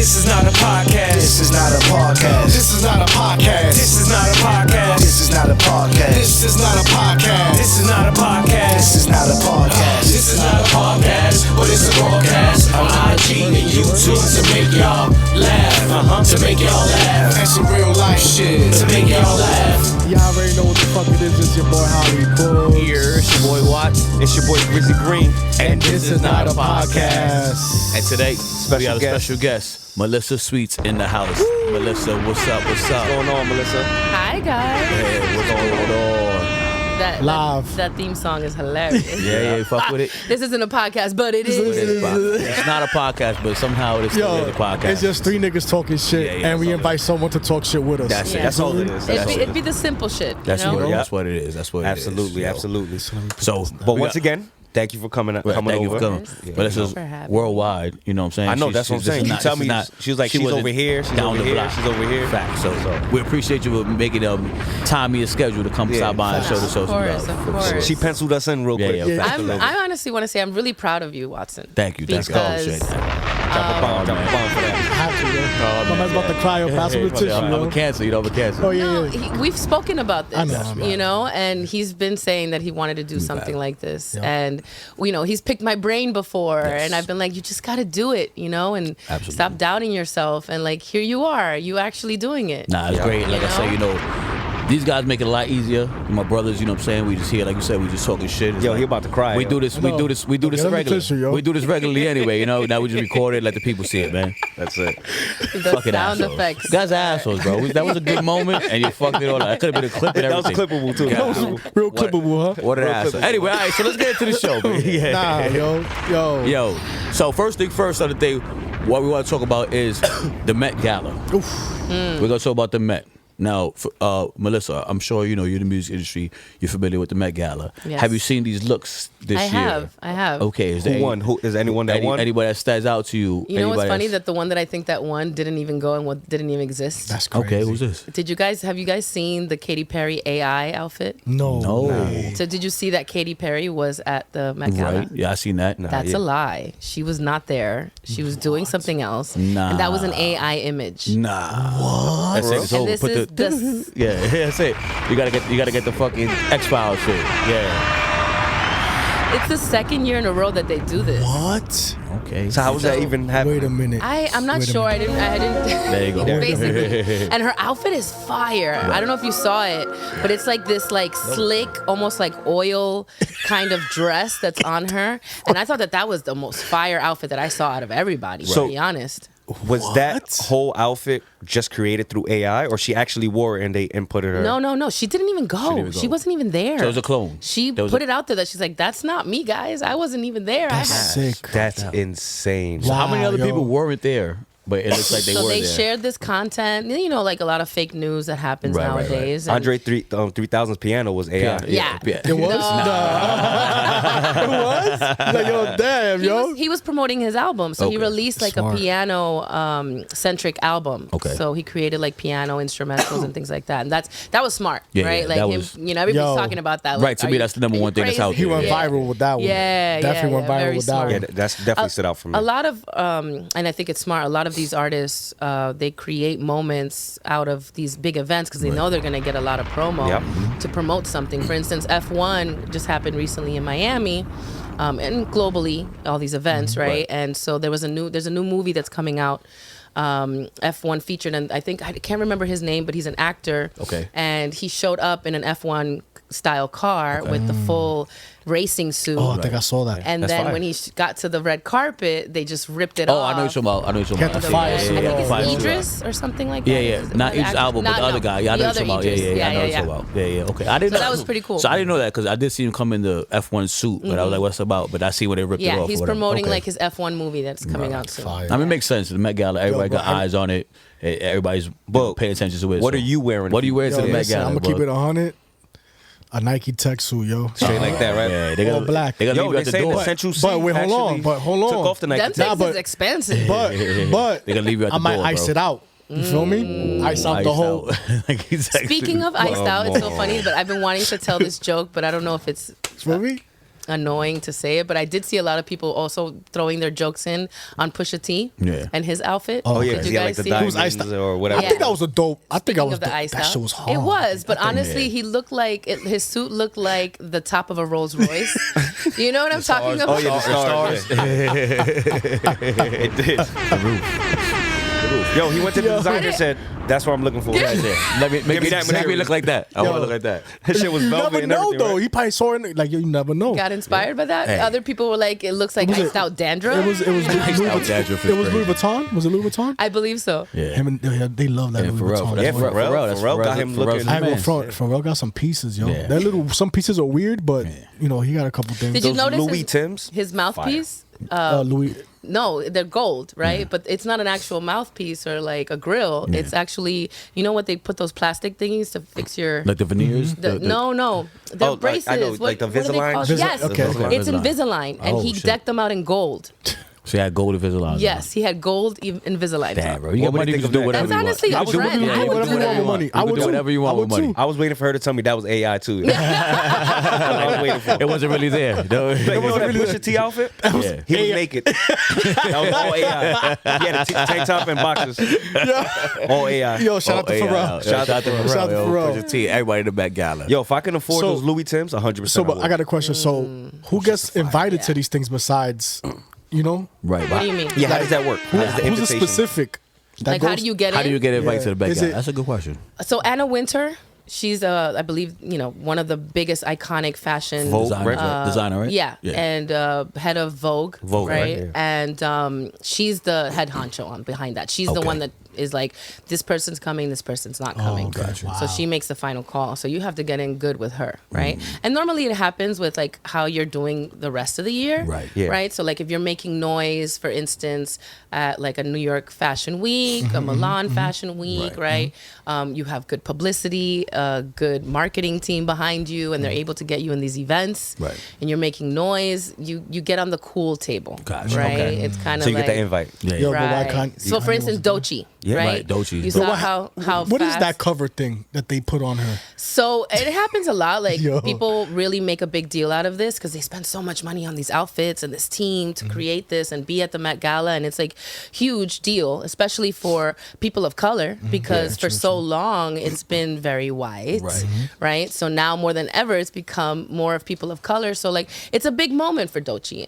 This is not a podcast. This is not a podcast. This is not a podcast. This is not a podcast. This is not a podcast. This is not a podcast. This is not a podcast. This is not a podcast. This is not a podcast, but it's a broadcast on IG and YouTube to make y'all laugh. To make y'all laugh. And some real life shit. To make y'all laugh. Y'all already know what the fuck it is. It's your boy Hollywood. Here, it's your boy Watts. It's your boy Grizzly Green. And this is not a podcast. And today, we got a special guest, MelissaSweets in the house. Melissa, what's up? What's going on, Melissa? Hi guys. Hey, what's going on? That theme song is hilarious. Yeah, fuck with it. This isn't a podcast, but it is. It's not a podcast, but somehow it's still a podcast. It's just three niggas talking shit, and we invite someone to talk shit with us. That's it. Yeah. That's all it is. It'd be the simple shit. That's you know? That's what it is. That's what it is. Absolutely. So, But once again, thank you for coming over. thank you for coming. But this is worldwide, you know what I'm saying? I know, that's what I'm saying. You tell me, she was like, she's over here, she's over here, she's over here. Fact. So we appreciate you for making time in your schedule to come stop by and show the show some love. Of course. She penciled us in real quick. I honestly want to say I'm really proud of you, Watson. Thank you. Because, Drop a bomb for that. I have to, yo. My man's about to cry or pass with the tissue, I'm a cancer, Oh, yeah. we've spoken about this, I know. you know, and he's been saying that he wanted to do something like this. Yeah. And, you know, he's picked my brain before, and I've been like, you just got to do it, you know, and stop doubting yourself. And, like, here you are. You actually doing it. Nah, it's great. Like I say, you know, these guys make it a lot easier. My brothers, you know what I'm saying? We just here, like you said, we just talking shit. Yo, he about to cry. We do this regularly. We do this regularly anyway, you know. Now we just record it, let the people see it, man. That's it. The fucking sound assholes. effects. You guys are assholes, bro. That was a good moment, and you fucked it all up. That could have been a clip and everything. That was clippable, too. That was real clippable, huh? What an asshole. Anyway, all right, so let's get into the show, man. Nah, Yo. So first thing first, other thing, what we want to talk about is the Met Gala. We're going to talk about the Met. Now, Melissa, I'm sure you know you're in the music industry. You're familiar with the Met Gala. Yes. Have you seen these looks this year? I have. Okay, Who won? Is anyone that won? Anybody that stands out to you? You know what's funny? That the one that I think that won didn't even go and didn't even exist. That's crazy. Okay, who's this? Have you guys seen the Katy Perry AI outfit? No. So did you see that Katy Perry was at the Met Gala? Right. Yeah, I seen that. That's a lie. She was not there. She was doing something else. Nah. And that was an AI image. Nah. What? That's it. So And this is the yeah, that's it. You gotta get the fucking X-Files shit. Yeah. It's the second year in a row that they do this. What? Okay. So how was that even happening? Wait a minute. I'm not sure. I didn't. There you go. Basically, and her outfit is fire. I don't know if you saw it, but it's like this, like slick, almost like oil kind of dress that's on her. And I thought that was the most fire outfit that I saw out of everybody. To be honest. Was that whole outfit just created through AI, or she actually wore it and they inputted her? No. She didn't even go. She wasn't even there. So it was a clone. She put it out there that she's like, that's not me, guys. I wasn't even there. That's sick. That's insane. So how many other people weren't there? But it looks like they were there. So they shared this content, you know, like a lot a lot of fake news that happens nowadays. Right. Andre 3000's piano was AI. Yeah. It was? It was? Like, yo, damn, He was promoting his album. So he released like a piano centric album. Okay. So he created like piano instrumentals and things like that. And that was smart, right? Yeah, like him, was, you know, everybody's talking about that. Like, right, to me that's the number one thing that's out there. He went viral with that one. Yeah, definitely went viral with that one. Yeah, that's definitely stood out for me. A lot of, and I think it's smart, a lot of these artists, they create moments out of these big events because they know they're going to get a lot of promo to promote something. For instance, F1 just happened recently in Miami, and globally, all these events, right? And so there's a new movie that's coming out, F1 featured, and I can't remember his name, but he's an actor. Okay. And he showed up in an F1 style car with the full racing suit. Oh, I think I saw that. And That's then fire. when he got to the red carpet, they just ripped it off. Oh, I know you're talking about. Got the fire suit. I think it's Fire suit. Idris or something like that. Yeah. Not Idris album, but the other guy. Yeah, I know you're talking about. Yeah. I know you're talking about. Yeah. Okay. I didn't know that was pretty cool. So I didn't know that because I did see him come in the F1 suit, but I was like, what's it about? But I see where they ripped it off. Yeah, he's promoting like his F1 movie that's coming out soon. Fire. I mean, it makes sense. The Met Gala, everybody got eyes on it. Everybody's paying attention to it. What are you wearing? What are you wearing to the Met Gala? I'm going to keep it 100. A Nike tech suit, yo. Straight like that, right? Yeah, they All got black. They got to leave you They at the say door. the Central C But wait, hold on. actually But hold on. took off the Nike Them tech. things is expensive. But They gonna leave you at the I might door, ice bro. it out. You feel me? Ice out the whole. Speaking of iced out, it's so funny, but I've been wanting to tell this joke, but I don't know if it's... Feel me? annoying to say it, but I did see a lot of people also throwing their jokes in on Pusha T and his outfit. Oh yeah, Did you yeah, guys like the see? diamonds iced out. or whatever. I think that was a dope. I think I Speaking was of the iced that out, shit was hard. It was, but honestly, he looked like his suit looked like the top of a Rolls Royce. You know what I'm talking about? Oh yeah, the stars. It did. The roof. Yo, he went to the designer and said, "That's what I'm looking for." Right there. Let me make me that it material. look like that. I want to look like that. That shit was You velvet never and know everything. though. Right? He probably saw it like you never know. Got inspired by that. Hey. Other people were like, it looks like Was it- iced out dandruff. It was Louis out dandruff is Vuitton. It was Louis crazy. Vuitton. Was it Louis Vuitton? I believe so. Yeah. Him and they love that Yeah, Louis Pharrell, Vuitton. that's Yeah, That's what- Pharrell got him looking. I ain't gonna man. front. Pharrell got some pieces, yo. Yeah. That little some pieces are weird, but you know he got a couple things. Did you Those notice Louis his, Timbs? his mouthpiece? Louis? No, they're gold, right? But it's not an actual mouthpiece or like a grill. Yeah. It's actually, you know what they put those plastic thingies to fix your. Like the veneers. No, they're Oh, braces. I know, what, like the what are they Invisalign? called? Visi- Yes, okay, okay. it's Invisalign, and Oh, he shit. decked them out in gold. So he had gold Invisalign. Yes, he had gold Invisalign. Damn, bro. You What got would money, you you think can do of whatever That's you want. honestly a You can do trend. whatever I you would want. do that. You can I do would too. whatever you want I with would money. too. I was waiting for her to tell me that was AI too. I was waiting for it. It wasn't really there. No. Like, you know that Pusha T outfit? Yeah. He was naked. That was all AI. He had a tank top and boxes. All AI. Yo, shout out to Pharrell. Shout out to Pharrell. Shout out to yo. Pharrell. Pusha T, everybody in the Met Gala. Yo, if I can afford So- those Louis Timbs, 100%. So, but I got a question. So, Mm. who gets invited to these things besides, you know, Right. What do you mean? Yeah, how does that work? How does the who's the invitation? specific? that Like, how goes- do you get How in? do you get invited to the Met Is Gala? it- That's a good question. So Anna Winter, she's I believe one of the biggest iconic fashion Vogue, Designer, right? Yeah, and head of Vogue, Vogue, right, right? yeah. And she's the head honcho on behind that. She's the Okay. one that is like, this person's coming, this person's not coming. gotcha. So Wow. she makes the final call. So you have to get in good with her, right? And normally it happens with like how you're doing the rest of the year, Right. Yeah. right? So like if you're making noise, for instance, at like a New York Fashion Week, a Milan Fashion Week, right? You have good publicity, a good marketing team behind you, and they're able to get you in these events. Right. And you're making noise. You get on the cool table, Gotcha. right? Okay. It's kind of So you like get the invite. Yeah. Yo, but why right. can't? So for instance, Doechii, Yeah, right? right, Doechii. You So saw what- how What is fast- that cover thing that they put on her? So it happens a lot. Like Yo. people really make a big deal out of this because they spend so much money on these outfits and this team to create this and be at the Met Gala, and it's like huge deal, especially for people of color because for so long it's been very white, right? So now more than ever it's become more of people of color. So like it's a big moment for Doechii.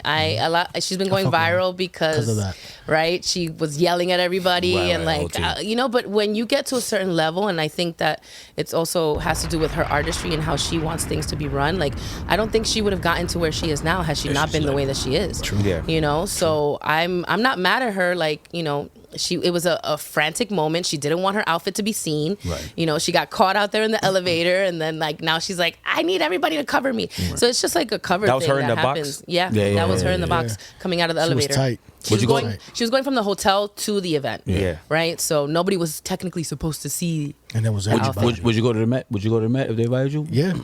She's been going fuck with her viral because of that. right? She was yelling at everybody Right, and right, like whole team. but when you get to a certain level, and I think that it's also has to do with her artistry and how she wants things to be run. Like I don't think she would have gotten to where she is now had she not been the way that she is. True. Yeah. You know, so I'm not mad at her. Like it was a frantic moment. She didn't want her outfit to be seen. Right. You know, she got caught out there in the elevator, and then like now she's like, I need everybody to cover me. So it's just like a cover That was thing her in that the box? happens. Yeah, Yeah, that was her in the yeah, box coming out of the She was elevator. tight. She was, you go- she was going from the hotel to the event. Yeah. Right. So nobody was technically supposed to see. And there was Would everybody. you go to the Met? Would you go to the Met if they invited you? Yeah, Would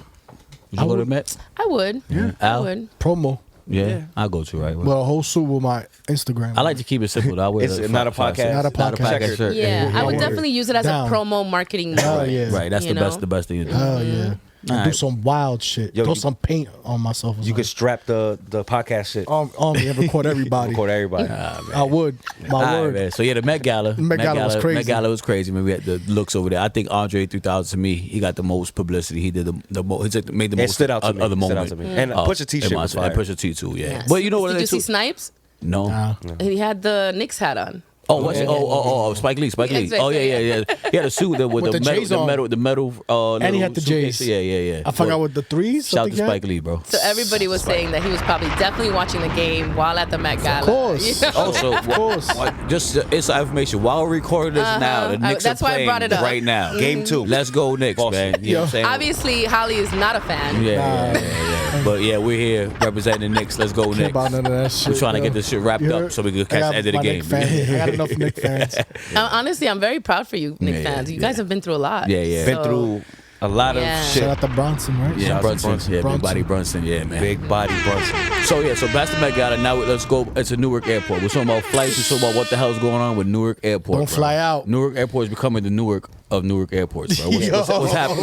you I go to the would. Met? I would. I Al? would. promo. Yeah, I'll go to right. Well, a whole suit with my Instagram. I like to keep it simple. I wear It's the not a five podcast. cents. Not a podcast. shirt. Yeah, I would Yeah. definitely use it as Down. a promo marketing. Hell tool. yeah. Right, that's You the know? best thing to do. Hell yeah. Do Alright. some wild shit. Yo, Throw you- some paint on myself. Or You could something. strap the podcast shit. on me and record everybody. Record everybody. I would. My All right, word. man. So yeah, the Met Gala. Met Gala was crazy. Met Gala was crazy. Man, we had the looks over there. I think Andre 3000 to me, he got the most publicity. He did the most. He made the It most stood out to me. of the It stood moment. out to me. And Pusha T in shit my- was and fire. Pusha T too. Yeah. Yes. But you know what? Did they you see too- Snipes? No. Nah. He had the Knicks hat on. Oh, what's it? Oh, Spike Lee. Spike Lee. Exactly. Oh yeah. He had a suit that with With the the metal, J's on. the metal. And he little had the suitcase. J's. Yeah. I forgot what the threes. Shout out to something Spike Lee, bro. So everybody was saying that he was probably definitely watching the game while at the Met Gala. Of course. You know? Also, Of course. just inside information. While we're recording this now, the Knicks That's are why I playing brought it up. right now. Game 2. Let's go Knicks, Boston. man. You know what I'm saying? Obviously, Holly is not a fan. Yeah. But yeah, we're here representing the Knicks. Let's go Care Knicks. about none of that shit. We're trying to yo. get this shit wrapped You up heard? so we can I catch got the end of the my game. Knick fans. I got enough Knick fans. Honestly, I'm very proud for you, Knicks Yeah, fans. You guys have been through a lot. Yeah. Been So- through a lot Yeah. of Shout shit. out to Bronson, right? Yeah, Shout out to Brunson. Brunson. Yeah, Big Brunson. Body Brunson. Yeah, man. Big body Brunson. So yeah, so past the Met Gala. Now let's go. It's a Newark Airport. We're talking about flights. We're talking about what the hell is going on with Newark Airport. Don't bro. fly out. Newark Airport is becoming the Newark of Newark airports, bro. What's, Yo,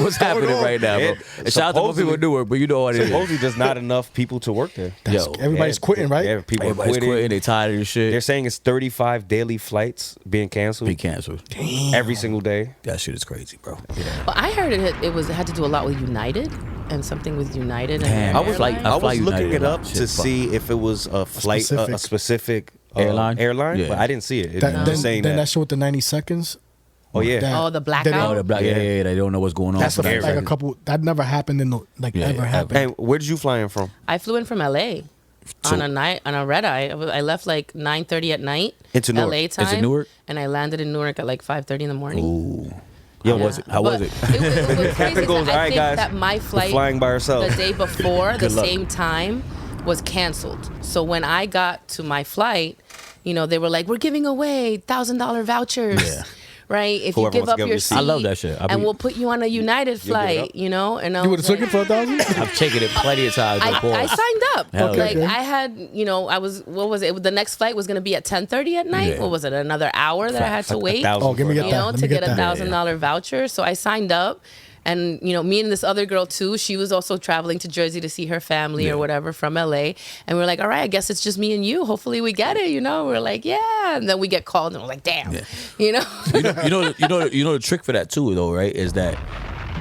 what's happening right now, bro? And shout out to more people in Newark, but you know what it is. Supposedly, there's not enough people to work there. Everybody's quitting, right? Yeah, people Everybody's are quitting. They tired of this shit. They're saying it's 35 daily flights being canceled. Be canceled. Every single day. That shit is crazy, bro. Well, I heard it had to do a lot with United and something with United. Damn. And I was like- airline. I was United looking it a lot. up Shit, to fuck. see if it was a flight, a specific Airline? airline, Yeah. but I didn't see it. It Then, was just saying then that. that showed the 90 seconds. Oh yeah. That- Oh, the blackout? Oh, the black, yeah, they don't know what's going on. That's for that. like a couple. That never happened in the Yeah, ever yeah. happened. And where did you fly in from? I flew in from LA So- on a red eye. I left like 9:30 at night. Into Newark. LA time. Into Newark? And I landed in Newark at like 5:30 in the morning. Ooh. Yeah, How was it? How was But it? It was crazy. It goes, I "All right, think guys, that my we're flight flying by ourselves." the day before, the Good luck. same time, was canceled. So when I got to my flight, they were like, "We're giving away $1,000 vouchers." Yeah. Right? If Whoever you wants give to up give your a seat. seat, I love that shit. and we'll put you on a United give it flight, up? And I You would was have took like- it for $1,000? I've taken it plenty of times before. I signed up. Hell Like yeah. I had, I was. What was it? The next flight was going to be at 10:30 at night. Yeah. What was it? Another hour that I had to wait. Oh, give me $1,000 that. Let To me get get a that. $1,000 voucher. So I signed up. And, me and this other girl, too, she was also traveling to Jersey to see her family or whatever from LA. And we were like, all right, I guess it's just me and you. Hopefully we get it, We're like, yeah. And then we get called and we're like, damn, You know the trick for that too, though, right? Is that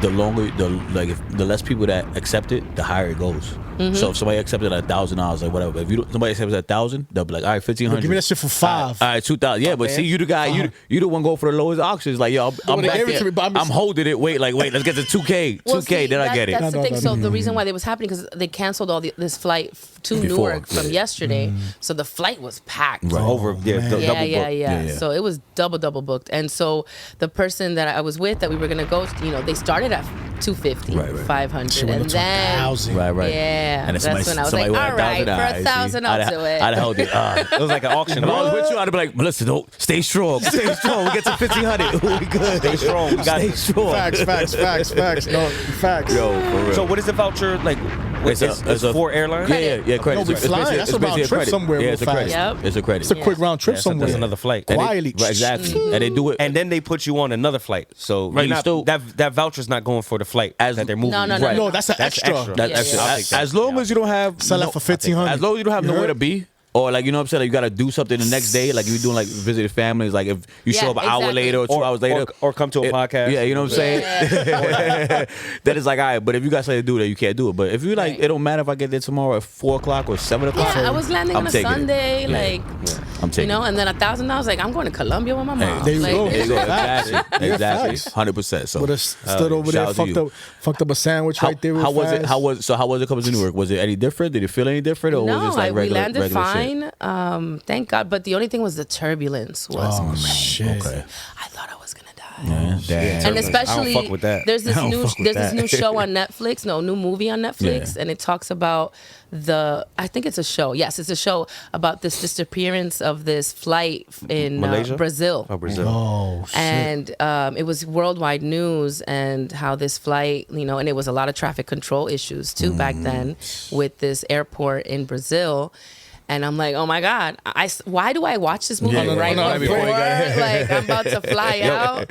the less people that accept it, the higher it goes. Mm-hmm. So if somebody accepted $1,000, like whatever, if somebody accepts $1,000, they'll be like, all right, 1,500. Give me that shit for $5. All right, 2,000. Yeah, but see, you the guy, you the one go for the lowest auctions. Like, yo, I'm they back gave it there. to me, but I'm I'm just- holding it. Wait, let's get to 2K. 2K, then I get it. That's the No, thing. no, So no. the reason why it was happening because they canceled all this flight to Before, Newark from yeah. yesterday. So the flight was packed. Right. Over, man. double Yeah, booked. yeah. Yeah. So it was double booked. And so the person that I was with that we were gonna go, they started at 250, Right, right. 500, Shit went and up to then 1,000. Right. yeah, And then that's when I was like, all right, for $1,000, I'll do it. I'd held it. It was like an auction. If I was with you, I'd be like, Melissa, don't stay strong. Stay strong. We get to 1,500. We good. Stay strong. We got Stay this. strong. Facts. No, facts. Yo, for real. So what is the voucher like? It's It's a- for airlines. Yeah, credit. No, we It's flying. basically- That's it's a round basically trip credit. somewhere Yeah, real it's a fast. credit. Yep. It's a credit. It's a quick round trip somewhere. That's another flight. And they- Quietly. right, exactly. And they do it And then they put you on another flight. So Right, you're you not, still- that voucher's not going for the flight As- that they're moving. No, you. Right. No, that's an extra. That's Yeah, extra. yeah. I'll take that. As long as you don't have Sell that for 1,500. As long as you don't have You nowhere heard? to be. Or like, you know what I'm saying? Like, you got to do something the next day. Like, you're doing like visiting families. Like, if you show Yeah, up an hour exactly. later or 2 hours later. or come to a podcast. Yeah, you know what I'm saying? Then it's like, all right, but if you got something to do that, you can't do it. But if you like, Right. it don't matter if I get there tomorrow at 4 o'clock or 7 o'clock. Yeah, I was landing I'm on a taking it. Sunday, Yeah. like, I'm taking it. and then $1,000, like, I'm going to Colombia with my mom. there you Like, go. There you go. Facts. Exactly. Yeah, Exactly. facts. 100%. So Would have stood over shout there, out to you. fucked up a sandwich right there. Real how was it? fast. How was it coming to Newark? Was it any different? Did it feel any different, or was it just like we regular? landed regular shit? fine. Thank God. But the only thing was the turbulence was. Oh, shit. Okay. I thought I was gonna die. Yeah, damn. And especially, I don't fuck with that. there's this I don't new fuck with this that. new show on Netflix, new movie on Netflix, Yeah. and it talks about I think it's a show. Yes, it's a show about this disappearance of this flight in Malaysia? Brazil. Oh, Brazil. Oh, shit. And it was worldwide news, and how this flight, and it was a lot of traffic control issues too back then with this airport in Brazil. And I'm like, oh my God, why do I watch this movie right before? Like, I'm about to fly out.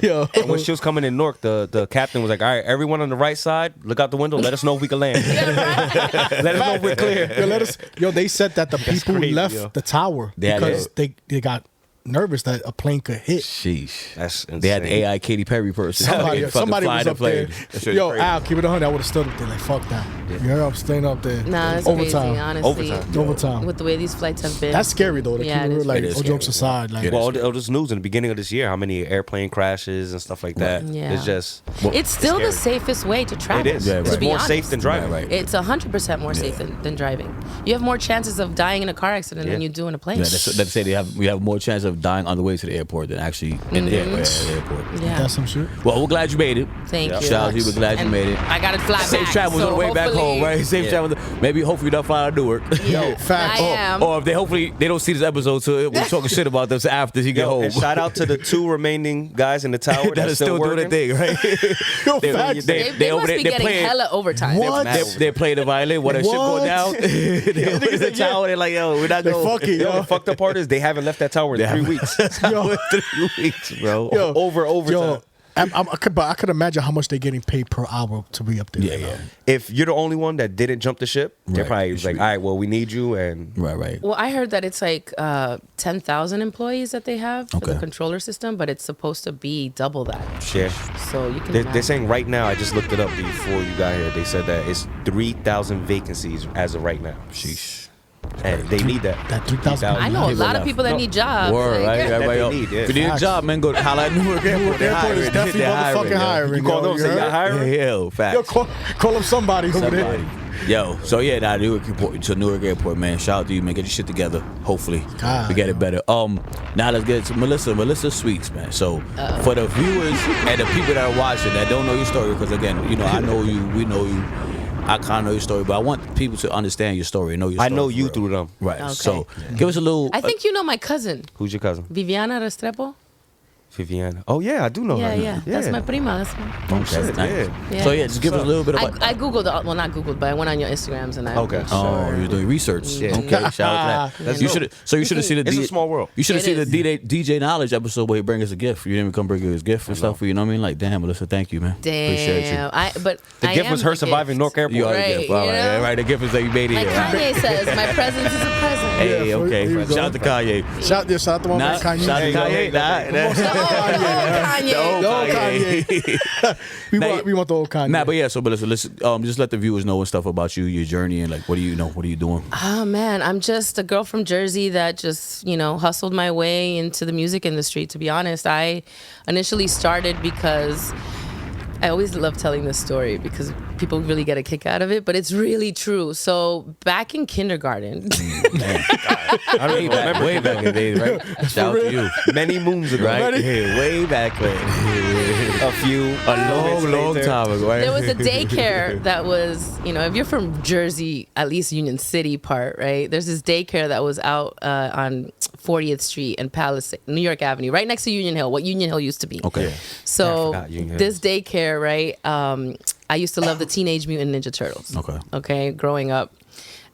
Yo. And when she was coming in Newark, the captain was like, all right, everyone on the right side, look out the window. Let us know if we can land. Let us know if we're clear. They said that the people crazy, left yo. the tower They had because they got nervous that a plane could hit. Sheesh. That's insane. They had the AI Katy Perry person. Somebody Fucking was flying the up there. plane. That shit Yo, crazy. Al, keep it 100. I would have stood up there like, fuck that. You heard I'm staying up there. Nah, it's Overtime. crazy, honestly. Overtime. With the way these flights have been. That's scary though. To Yeah, keep it it is like, It is all jokes scary. aside, like, Yeah. Well, all this news in the beginning of this year, how many airplane crashes and stuff like that. Yeah. It's just, It's still the scary. safest way to travel. it is. Yeah, It's right. To be more honest. safe than driving. Right, right. It's 100% more safe than driving. You have more chances of dying in a car accident than Yeah. you do in a plane. Yeah, they say we have more chance of dying on the way to the airport than actually in the airport. Yeah. that's some shit. Well, we're glad you made it. Thank you. Shout out to you. We're glad you And made it. I got to fly Safe back. travels so on the way back hopefully- home, right? Safe travels. Maybe, hopefully, they'll fly out of Newark. Yeah, Facts. I Oh, am. Or if they don't see this episode, so we're talking shit about this after he get home. And shout out to the 2 remaining guys in the tower that that's is still doing working. their thing, right? Yo, They- facts. They must be getting playing. hella overtime. What? They're playing the violin when that shit go What? down. They're in the tower. They're like, yo, we're not They going. fuck it, Yo, yo. the fucked up part is they haven't left that tower in 3 weeks. Yo. 3 weeks, bro. Yo. Over Yo, time. But I could imagine how much they're getting paid per hour to be up there. Yeah. If you're the only one that didn't jump the ship, they're Right. probably like, all right, well, we need you, and Right. Well, I heard that it's like 10,000 employees that they have for the Okay. controller system, but it's supposed to be double that. share. So you can. They're imagine. saying right now, I just looked it up before you got here. They said that it's 3,000 vacancies as of right now. Sheesh. And they need that. That 3,000. I know a People lot of left. people that need jobs. Word, like- right? That Right. they Yo, need, yeah. if you need a Facts. job, man, go holla at Newark Airport. They're Airport is hiring. definitely They're motherfucking yo. hiring. You call yo, them, say, heard? y'all hiring? Yeah, facts. Yo, call up somebody over Somebody. there. Yo, so yeah, now Newark Airport, to Newark Airport, man. Shout out to you, man. Get your shit together. Hopefully, God, we get it better. Now let's get to MelissaSweets, man. So for the viewers and the people that are watching that don't know your story, because again, I know you, we know you. I kind of know your story, but I want people to understand your story and know your story. I know for you real. through them. Right. Okay. So give us a little. I think you know my cousin, Who's your cousin? Viviana Restrepo. Viviana. Oh, yeah, I do know her. Yeah. That's my prima. That's my. Okay, shit, nice. yeah. So yeah, just give us a little bit about. I googled, well, not googled, but I went on your Instagrams and I. Okay. Oh, you're doing research. Yeah. Okay, shout out to that. That's You dope. should. So you should have seen the. It's a small world. You should have It seen the is. DJ Knowledge episode where he bring us a gift. You didn't even come bring us his gift and stuff. You know what I mean? Like, damn, Melissa, thank you, man. Appreciate you. Damn. But The I gift am was her the surviving gift. Newark Airport. You are the Right, gift. All you right, know? right. The gift is that you made it Like here. Kanye says, my presence is a present. Hey, Yeah, okay. there you go. Shout out to Kanye. Shout out to my man Kanye. Shout out to Kanye. The old No, Kanye. Kanye. we want the old Kanye. Nah, but yeah. So, Melissa, let's just let the viewers know and stuff about you, your journey, and like, what do you know? What are you doing? Oh man, I'm just a girl from Jersey that just, hustled my way into the music industry. To be honest, I initially started because I always love telling this story because people really get a kick out of it, but it's really true. So back in kindergarten, I don't even remember. Way back in the day, right? Shout out to you. Many moons ago. Right? Yeah, way back when. A long time ago, right? there was a daycare that was, if you're from Jersey, at least Union City part, right? There's this daycare that was out on 40th Street and Palisade, New York Avenue, right next to Union Hill, what Union Hill used to be. Okay. Yeah, I So forgot Union Hill. this daycare, right? I used to love the Teenage Mutant Ninja Turtles. Okay. Okay, growing up,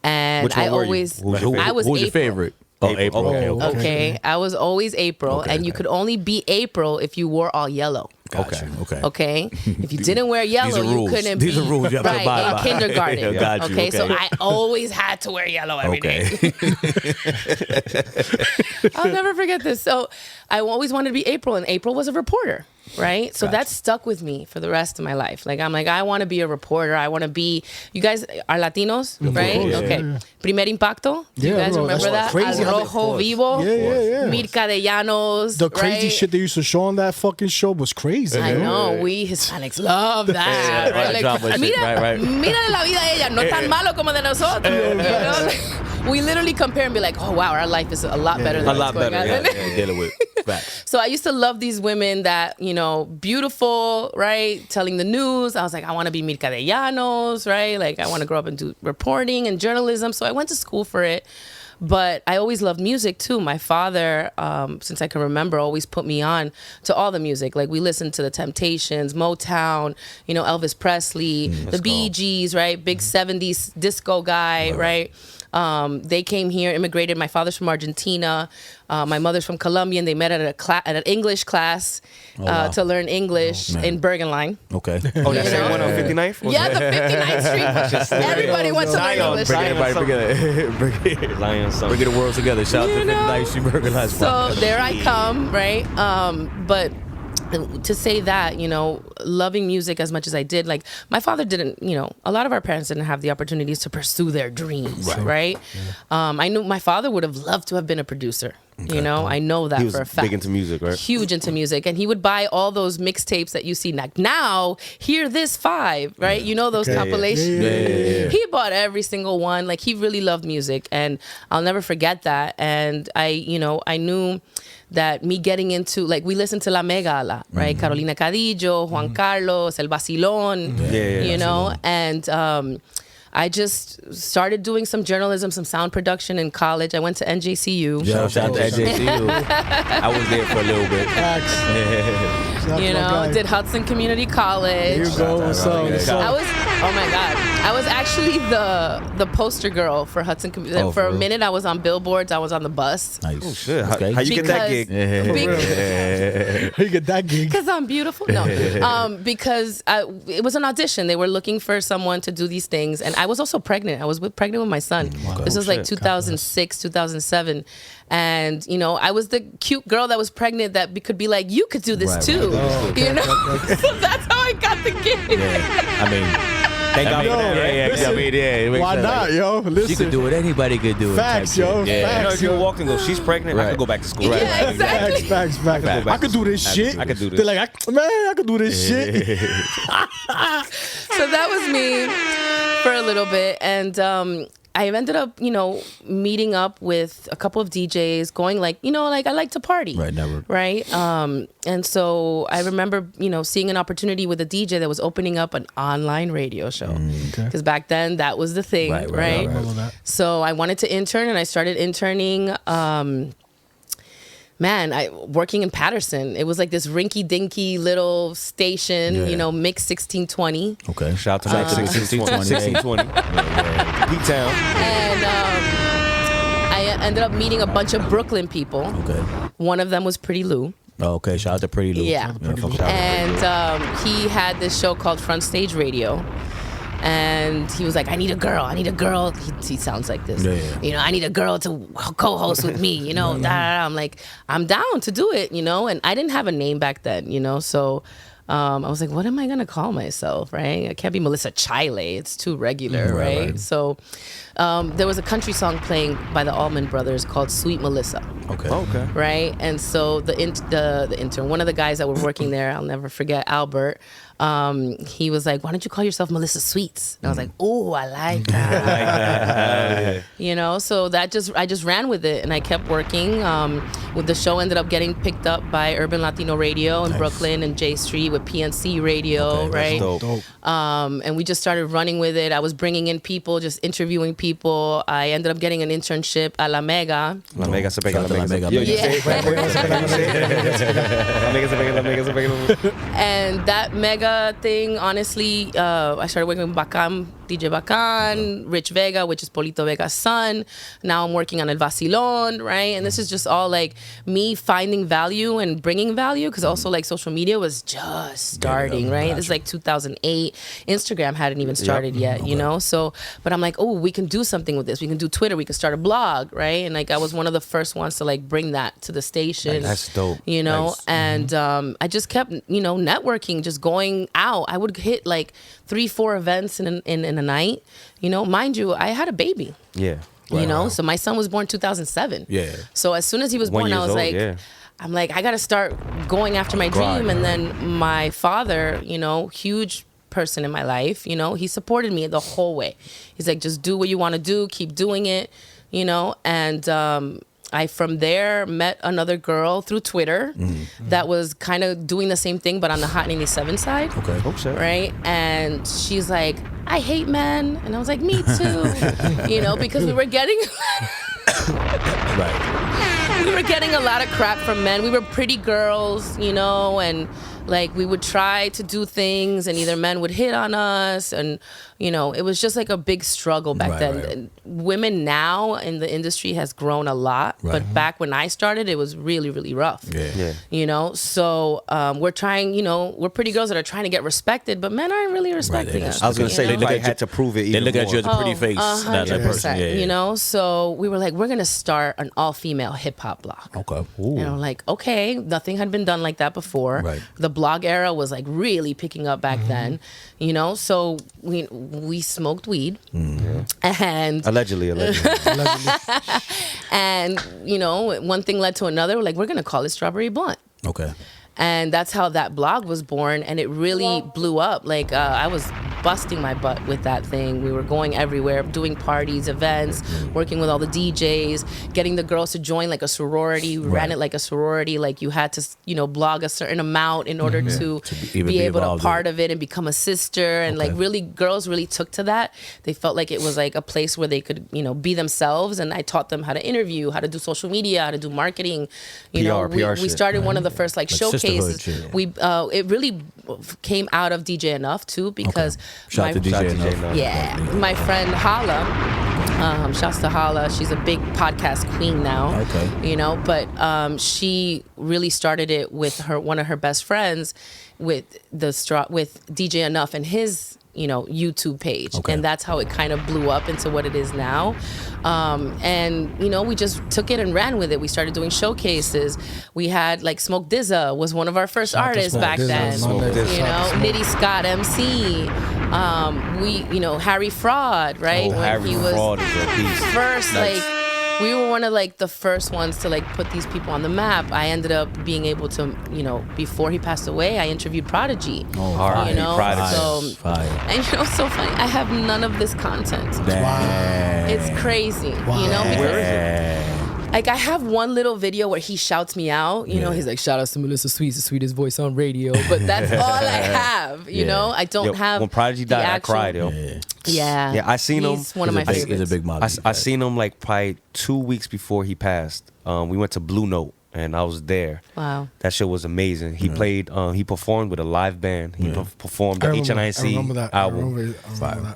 and Which one I were you? always, Who was your I was Who's your April. favorite? Oh, April. April. Okay. Okay, I was always April, Okay, and you okay. could only be April if you wore all yellow. Gotcha. Okay. Okay, if you didn't wear yellow, you rules. couldn't These be are rules you have to right abide in by. kindergarten. Yeah, got you, Okay, so okay. I always had to wear yellow every day. Okay. I'll never forget this. So I always wanted to be April, and April was a reporter, right? So that stuck with me for the rest of my life. Like, I'm like, I want to be a reporter. I want to be, you guys are Latinos, right? course, yeah, Okay. yeah. Primer Impacto. Do you Yeah, guys bro, remember that? that's crazy how Al they- Rojo Vivo. Yeah. Mirka de Llanos. The crazy right? shit they used to show on that fucking show was crazy. I yo. know, we Hispanics love that. right, Like, drop that shit, mira, right. mira la vida de ella, no tan malo como de nosotros. You know? We literally compare and be like, oh wow, our life is a lot better than A what's lot going better, on. yeah. Dealing with facts. So I used to love these women that, beautiful, right? Telling the news. I was like, I want to be Mirka de Llanos, right? Like, I want to grow up and do reporting and journalism. So I went to school for it. But I always loved music too. My father, since I can remember, always put me on to all the music. Like, we listened to the Temptations, Motown, Elvis Presley, the Bee Gees, right? Big 70s disco guy, right? They came here, immigrated. My father's from Argentina. My mother's from Colombia, and they met at an English class wow. to learn English in Bergen Line. Okay. Oh, that You same know? one on 59th? Yeah, the 59th Street. Everybody went to learn English. Bring everybody together. Bring the world together. Shout out to the nice Burger Last So there I come, right? But to say that, loving music as much as I did, like, my father didn't, a lot of our parents didn't have the opportunities to pursue their dreams, right? I knew my father would have loved to have been a producer. I know that He was for a fact. big into music, right? Huge into music, and he would buy all those mixtapes that you see now. Hear this 5, right? Those compilations. Yeah. He bought every single one. Like, he really loved music, and I'll never forget that. And I knew that me getting into, like, we listened to La Mega a lot, right? Carolina Cadillo, Juan Carlos, El Vacilón, and I just started doing some journalism, some sound production in college. I went to NJCU. Shout out to NJCU. I was there for a little bit. That's You my know, guy. did Hudson Community College. Here you go. So, I was, oh my God, I was actually the poster girl for Hudson Community. Oh, for for a real? minute, I was on billboards. I was on the bus. Nice. Oh shit! Okay. How you get that Because- gig? How you get that gig? Because I'm beautiful. No, because it was an audition. They were looking for someone to do these things, and I was also pregnant. I was pregnant with my son. This was like 2006, 2007, and you know, I was the cute girl that was pregnant that could be like, you could do this Right, too. right. You know, so that's how I got the gig. Yeah. I mean, Thank God I mean, for that, right? yeah. Listen, I mean, yeah. it makes Why sense. not, yo? She Listen. could do it. Anybody could do it. Facts, type yo, shit. Yeah. You know, facts. if you walk and go, she's pregnant, I Right. could go back to school. Yeah, exactly. Facts. back I could do this I shit. could- I could do this. They're like, I could do this shit. So that was me for a little bit, and I ended up, you know, meeting up with a couple of DJs, going like, you know, like I like to party, Right, never. right? And so I remember, you know, seeing an opportunity with a DJ that was opening up an online radio show, because back then that was the thing, Right, right? right, right, Remember that? So I wanted to intern, and I started interning. Working in Patterson. It was like this rinky-dinky little station, Yeah. you know, Mix 1620. Okay. Shout out to Mike 1620. P-Town. And I ended up meeting a bunch of Brooklyn people. Okay. One of them was Pretty Lou. Oh, okay. Shout out to Pretty Lou. Yeah. Fuck with And he had this show called Front Stage Radio. And he was like, I need a girl. He sounds like this. Yeah, yeah. You know, I need a girl to co-host with me, you know. I'm like, I'm down to do it, you know. And I didn't have a name back then, you know. So I was like, what am I going to call myself, right? I can't be Melissa Chile. It's too regular, right? So there was a country song playing by the Allman Brothers called Sweet Melissa. Okay. Okay. Right, and so the intern, one of the guys that were working there, I'll never forget, Albert. He was like, "Why don't you call yourself MelissaSweets?" And I was like, "Oh, I like that." You know, so I just ran with it, and I kept working. With the show ended up getting picked up by Urban Latino Radio in Brooklyn and J Street with PNC Radio, right? Dope. And we just started running with it. I was bringing in people, just interviewing people. I ended up getting an internship at La Mega. La Mega se pega, Shout out to la La Mega. Mega. Yo, you Yeah. say it right? La Mega se pega, la Mega se pega. And that mega thing, honestly, I started working with Bacan, DJ Bacan, Rich Vega, which is Polito Vega's son. Now I'm working on El Vacilon, right? And this is just all like me finding value and bringing value, because also like social media was just starting, right? This is like 2008. Instagram hadn't even started yet, you know? So, but I'm like, oh, we can do something with this. We can do Twitter. We can start a blog, right? And like I was one of the first ones to like bring that to the station. That's dope. You know, Nice. and I just kept, you know, networking, just going out. I would hit like 3-4 events in a night. You know, mind you, I had a baby. Yeah. You know, so my son was born 2007. Yeah. So as soon as he was 1 born, I years was old, like, yeah. I'm like, I got to start going after my Grind, dream. And right. then my father, you know, huge person in my life, you know, he supported me the whole way. He's like, just do what you want to do, keep doing it, you know, and I from there met another girl through Twitter that was kind of doing the same thing, but on the Hot 97 side. Okay. Oh, shit. Right? And she's like, I hate men. And I was like, me too. You know, because we were getting Right. we were getting a lot of crap from men. We were pretty girls, you know, and like we would try to do things and either men would hit on us, and you know, it was just like a big struggle back Right, then. right. And women now in the industry has grown a lot, Right. but back when I started, it was really, really rough. Yeah. Yeah. You know, so we're trying, you know, we're pretty girls that are trying to get respected, but men aren't really respecting just- us. I was going to you say, know? they probably had to prove it They even look at more. you as a pretty face. Not that person. 100%, Yeah, yeah. you know, so we were like, we're gonna start an all-female hip-hop blog. Okay. And I'm like, okay, nothing had been done like that before. Right. The blog era was like really picking up back then, you know. So we smoked weed, and Allegedly. and you know, one thing led to another. We're like, we're gonna call it Strawberry Blunt. Okay. And that's how that blog was born, and it really blew up. Like I was busting my butt with that thing. We were going everywhere, doing parties, events, working with all the DJs, getting the girls to join like a sorority. We ran it like a sorority. Like you had to, you know, blog a certain amount in order to be able to part of it and become a sister. And like really, girls really took to that. They felt like it was like a place where they could, you know, be themselves. And I taught them how to interview, how to do social media, how to do marketing. You know, we started one of the first like showcases. We it really came out of DJ Enough too, because Shout out to DJ Enough. Yeah, my friend Hala, shouts to Hala. She's a big podcast queen now. Okay, you know, but she really started it with one of her best friends, with DJ Enough and his, you know, YouTube page. And that's how it kind of blew up into what it is now. And, you know, we just took it and ran with it. We started doing showcases. We had like Smoke Dizza was one of our first artists back then. You know, Nitty Scott MC. You know, Harry Fraud, right? Oh, Harry Fraud is a beast. First, like, we were one of like the first ones to like put these people on the map. I ended up being able to, you know, before he passed away, I interviewed Prodigy. You know, Prodigy. And you know, it's so funny. I have none of this content. Wow. It's crazy, you know, because like I have one little video where he shouts me out. You know, he's like, "Shout out to MelissaSweets, the sweetest voice on radio." But that's all I have. You know, I don't have. When Prodigy died, I cried, yo. Yeah, I seen him. He's one of my favorites. He's a big model. I seen him like probably 2 weeks before he passed. We went to Blue Note, and I was there. Wow, that shit was amazing. He played. He performed with a live band. He performed the HNIC album.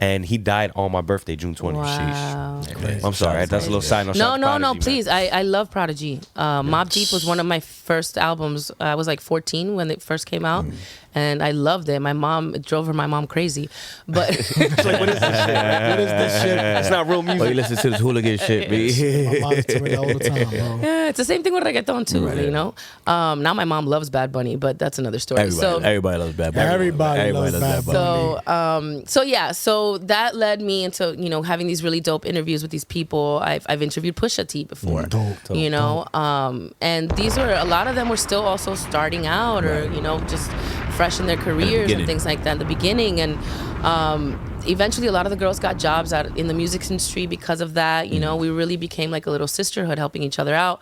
And he died on my birthday, June 20th. Wow. I'm sorry, that's a little side note. No, please. I love Prodigy. Mobb Deep was one of my first albums. I was like 14 when it first came out. And I loved it. It drove my mom crazy. But like, what is this shit? What is this shit? It's not real music. Oh, you listen to this hooligan shit, My mom told me that all the time, bro. Yeah, it's the same thing with reggaeton too, you know. Now my mom loves Bad Bunny, but that's another story. Everybody loves Bad Bunny. Everybody loves Bad Bunny. So that led me into, you know, having these really dope interviews with these people. I've interviewed Pusha T before, you know, and these were, a lot of them were still also starting out, or you know, just fresh in their careers and things like that in the beginning. And eventually a lot of the girls got jobs out in the music industry because of that. You know, we really became like a little sisterhood, helping each other out.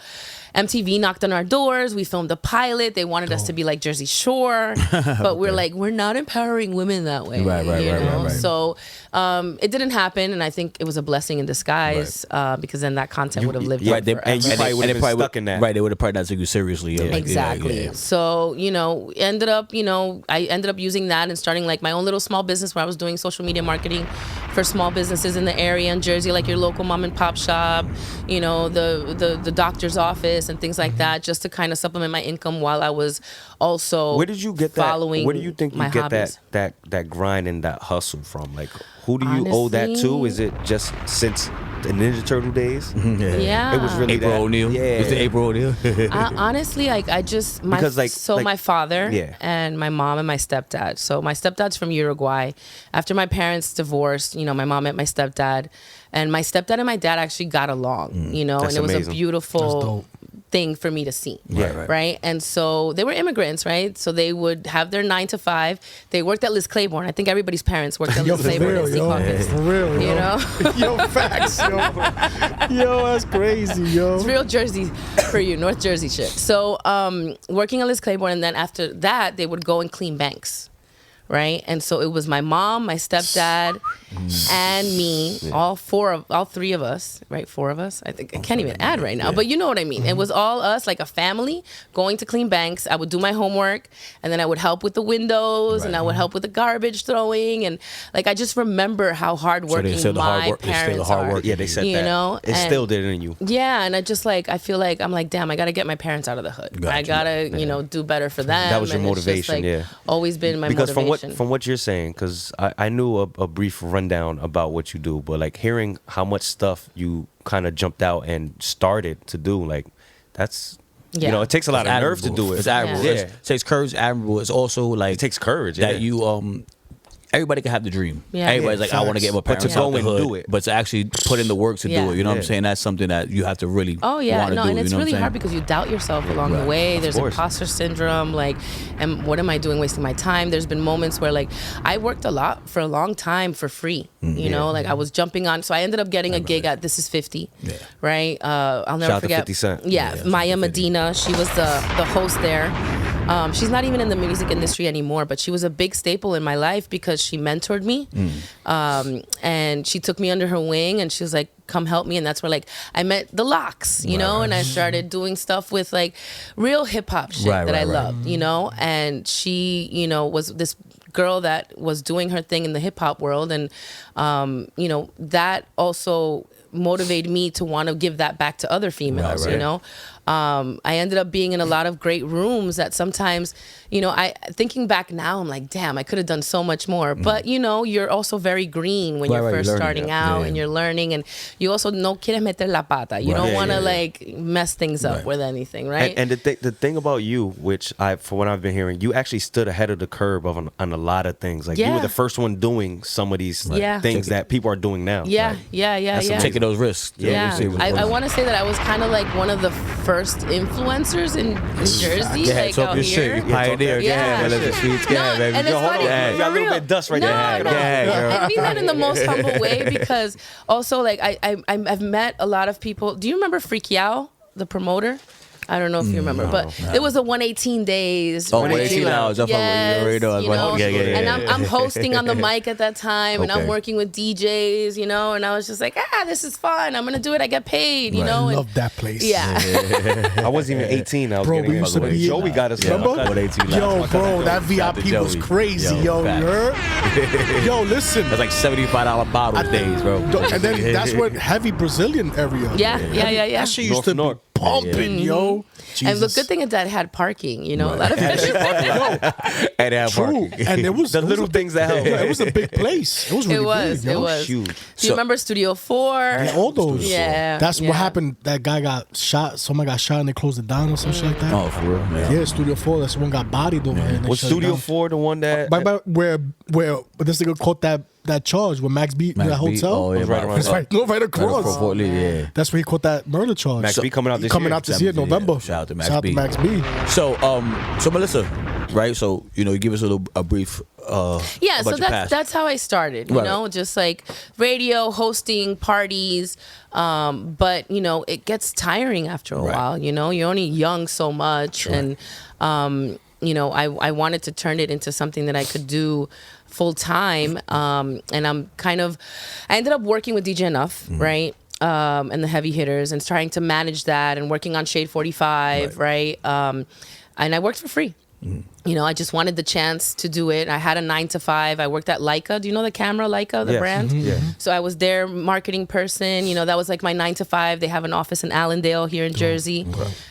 MTV knocked on our doors. We filmed a pilot. They wanted us to be like Jersey Shore, but we're like, we're not empowering women that way. Right. So it didn't happen, and I think it was a blessing in disguise, because then that content would have lived on forever. And you probably would have been stuck in that. Right, they would have probably not taken you seriously. Yeah. Exactly. So, you know, I ended up using that and starting like my own little small business where I was doing social media marketing for small businesses in the area in Jersey, like your local mom and pop shop, you know, the doctor's office and things like that, just to kind of supplement my income while I was also Where did you get that? following Where do you think you get hobbies. that grind and that hustle from? Like, who do you owe that to? Is it just since the Ninja Turtle days? Yeah. It was really April O'Neil. Yeah. It's the April O'Neil. Honestly, like I just my father and my mom and my stepdad. So my stepdad's from Uruguay. After my parents divorced, you know, my mom met my stepdad, and my stepdad and my dad actually got along. You know, That's and it was amazing. a beautiful thing for me to see. Right. And so they were immigrants, right? So they would have their 9 to 5. They worked at Liz Claiborne. I think everybody's parents worked at Liz Claiborne. For real, you know? Yo, facts, yo. Yo, that's crazy, yo. It's real Jersey for you, North Jersey shit. So working at Liz Claiborne, and then after that, they would go and clean banks. Right, and so it was my mom, my stepdad, and me, all three of us, right? 4 of us. I think I can't even add right now, but you know what I mean. It was all us, like a family, going to clean banks. I would do my homework, and then I would help with the windows, and I would help with the garbage throwing, and like I just remember how hardworking my parents are. Yeah, they said that. You know, it still did it in you. Yeah, and I just like I feel like I'm like, damn, I gotta get my parents out of the hood. I gotta, you know, do better for them. That was your and motivation, it's just, like, always been my motivation. From what you're saying, because I knew a brief rundown about what you do, but like hearing how much stuff you kind of jumped out and started to do, like that's, you know, it takes a lot of nerve to do it. It's admirable. Yeah. It takes courage, admirable. It's also like it takes courage that you everybody can have the dream. Yeah. Everybody's like, I want to get my But parents to go out the and hood. do it. But to actually put in the work to do Yeah. it, you know what I'm Yeah. saying? That's something that you have to really Oh yeah, want to no, do. and it's you know really what I'm hard saying? because you doubt yourself along the Right. way. Of There's course. imposter syndrome, like, and what am I doing, wasting my time? There's been moments where like I worked a lot for a long time for free. You know, like I was jumping on. So I ended up getting a gig at This Is 50, right? I'll never Shout out to forget. 50 Cent. Yeah, Maya Medina. She was the host there. She's not even in the music industry anymore, but she was a big staple in my life because she mentored me. And she took me under her wing and she was like, come help me. And that's where like I met the Locks, you know, and I started doing stuff with like real hip hop shit that I loved, you know, and she, you know, was this girl that was doing her thing in the hip hop world. And, you know, that also motivated me to want to give that back to other females, you know. I ended up being in a lot of great rooms that sometimes, you know, thinking back now, I'm like, damn, I could have done so much more. But, you know, you're also very green when you're first starting out and you're learning. And you also no quieres meter la pata. You don't want to like mess things up with anything, right? And the thing about you, which for what I've been hearing, you actually stood ahead of the curve on a lot of things. Like you were the first one doing some of these things that people are doing now. Yeah. Taking those risks. Yeah, I want to say that I was kind of like one of the first influencers in Jersey, like talk out your here. shit. You pioneer. Yeah. MelissaSweets. No, Yeah, baby. and it's funny. You got a For little real. bit of dust right No, there. no. Yeah, I mean that in the most humble way because also like I've met a lot of people. Do you remember Freak Yao, the promoter? I don't know if you remember, but it was a 118 days. Oh, 118 hours. I already know. You know? Yeah. And I'm hosting on the mic at that time, and I'm working with DJs, you know, and I was just like, this is fun. I'm gonna do it. I get paid, you know. I And love that place. yeah. I wasn't even 18. I was Bro, getting we it. used to be- Joey got us. Remember? Yo, bro, that Shout out to VIP was Joey. crazy, yo. facts. You heard? Yo, listen. That's like $75 bottle days, bro. And then that's what heavy Brazilian area. Yeah. That shit used to be pumping, yo. And the Jesus. good thing is that it had parking, you know. A lot of And have True. parking. And it was The little things that help. Yeah, it was a big place. It was really big, yo. it was. Huge. Do you remember Studio 4? Yeah, all those. Yeah, That's yeah. what happened. That guy got shot. Somebody got shot and they closed it down or some shit like that. Oh, for real? Yeah, Studio 4. That's the one got bodied over there. and they Was shut it Studio down. 4 the one that? But where this nigga caught that charge with Max B, Max that B? hotel. Oh, yeah, right around That's right. No, right across. Fort Lee, yeah. That's where he caught that murder charge. Max B coming out this Coming year. out this year, 17, November. yeah. Shout out to Max Shout out B. to Max B. So Melissa, right? So you give us a brief. Yeah, so about your past. that's how I started, you Right. know, just like radio, hosting, parties. But, you know, it gets tiring after a while, you know, you're only young so much. And, you know, I wanted to turn it into something that I could do full time. And I ended up working with DJ Enough, right? And the heavy hitters and trying to manage that and working on Shade 45, right? And I worked for free. You know, I just wanted the chance to do it. I had a 9 to 5. I worked at Leica. Do you know the camera Leica, the Yes. brand? Yeah. So I was their marketing person. You know, that was like my 9 to 5. They have an office in Allendale here in Jersey.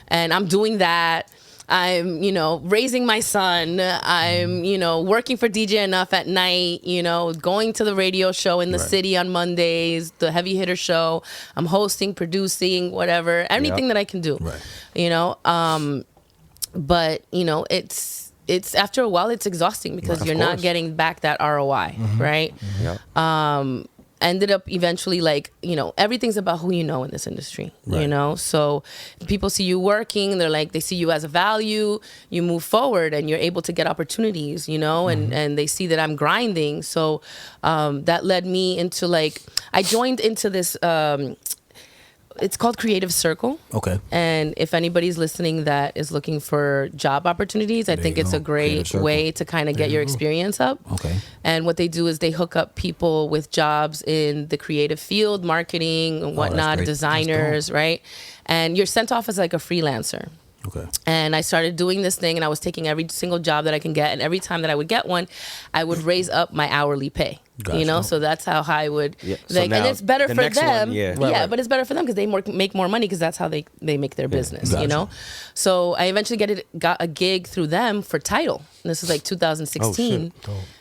And I'm doing that. I'm, you know, raising my son. I'm, you know, working for DJ Enough at night, you know, going to the radio show in the city on Mondays, the heavy hitter show. I'm hosting, producing, whatever, anything that I can do, you know. But, you know, it's after a while, it's exhausting because you're not getting back that ROI, right? Ended up eventually like, you know, everything's about who you know in this industry, you know? So people see you working, they're like, they see you as a value, you move forward and you're able to get opportunities, you know, and they see that I'm grinding. So that led me into like, I joined into this, it's called Creative Circle. Okay. And if anybody's listening that is looking for job opportunities, I think it's a great way to kind of get your experience up. Okay. And what they do is they hook up people with jobs in the creative field, marketing and whatnot, great. designers, right? And you're sent off as like a freelancer. Okay. And I started doing this thing and I was taking every single job that I can get. And every time that I would get one, I would raise up my hourly pay. You know, so that's how I would, So like, now and it's better the for next them. one, But it's better for them because they make more money because that's how they make their business, you know? So I eventually got a gig through them for Tidal. This is like 2016.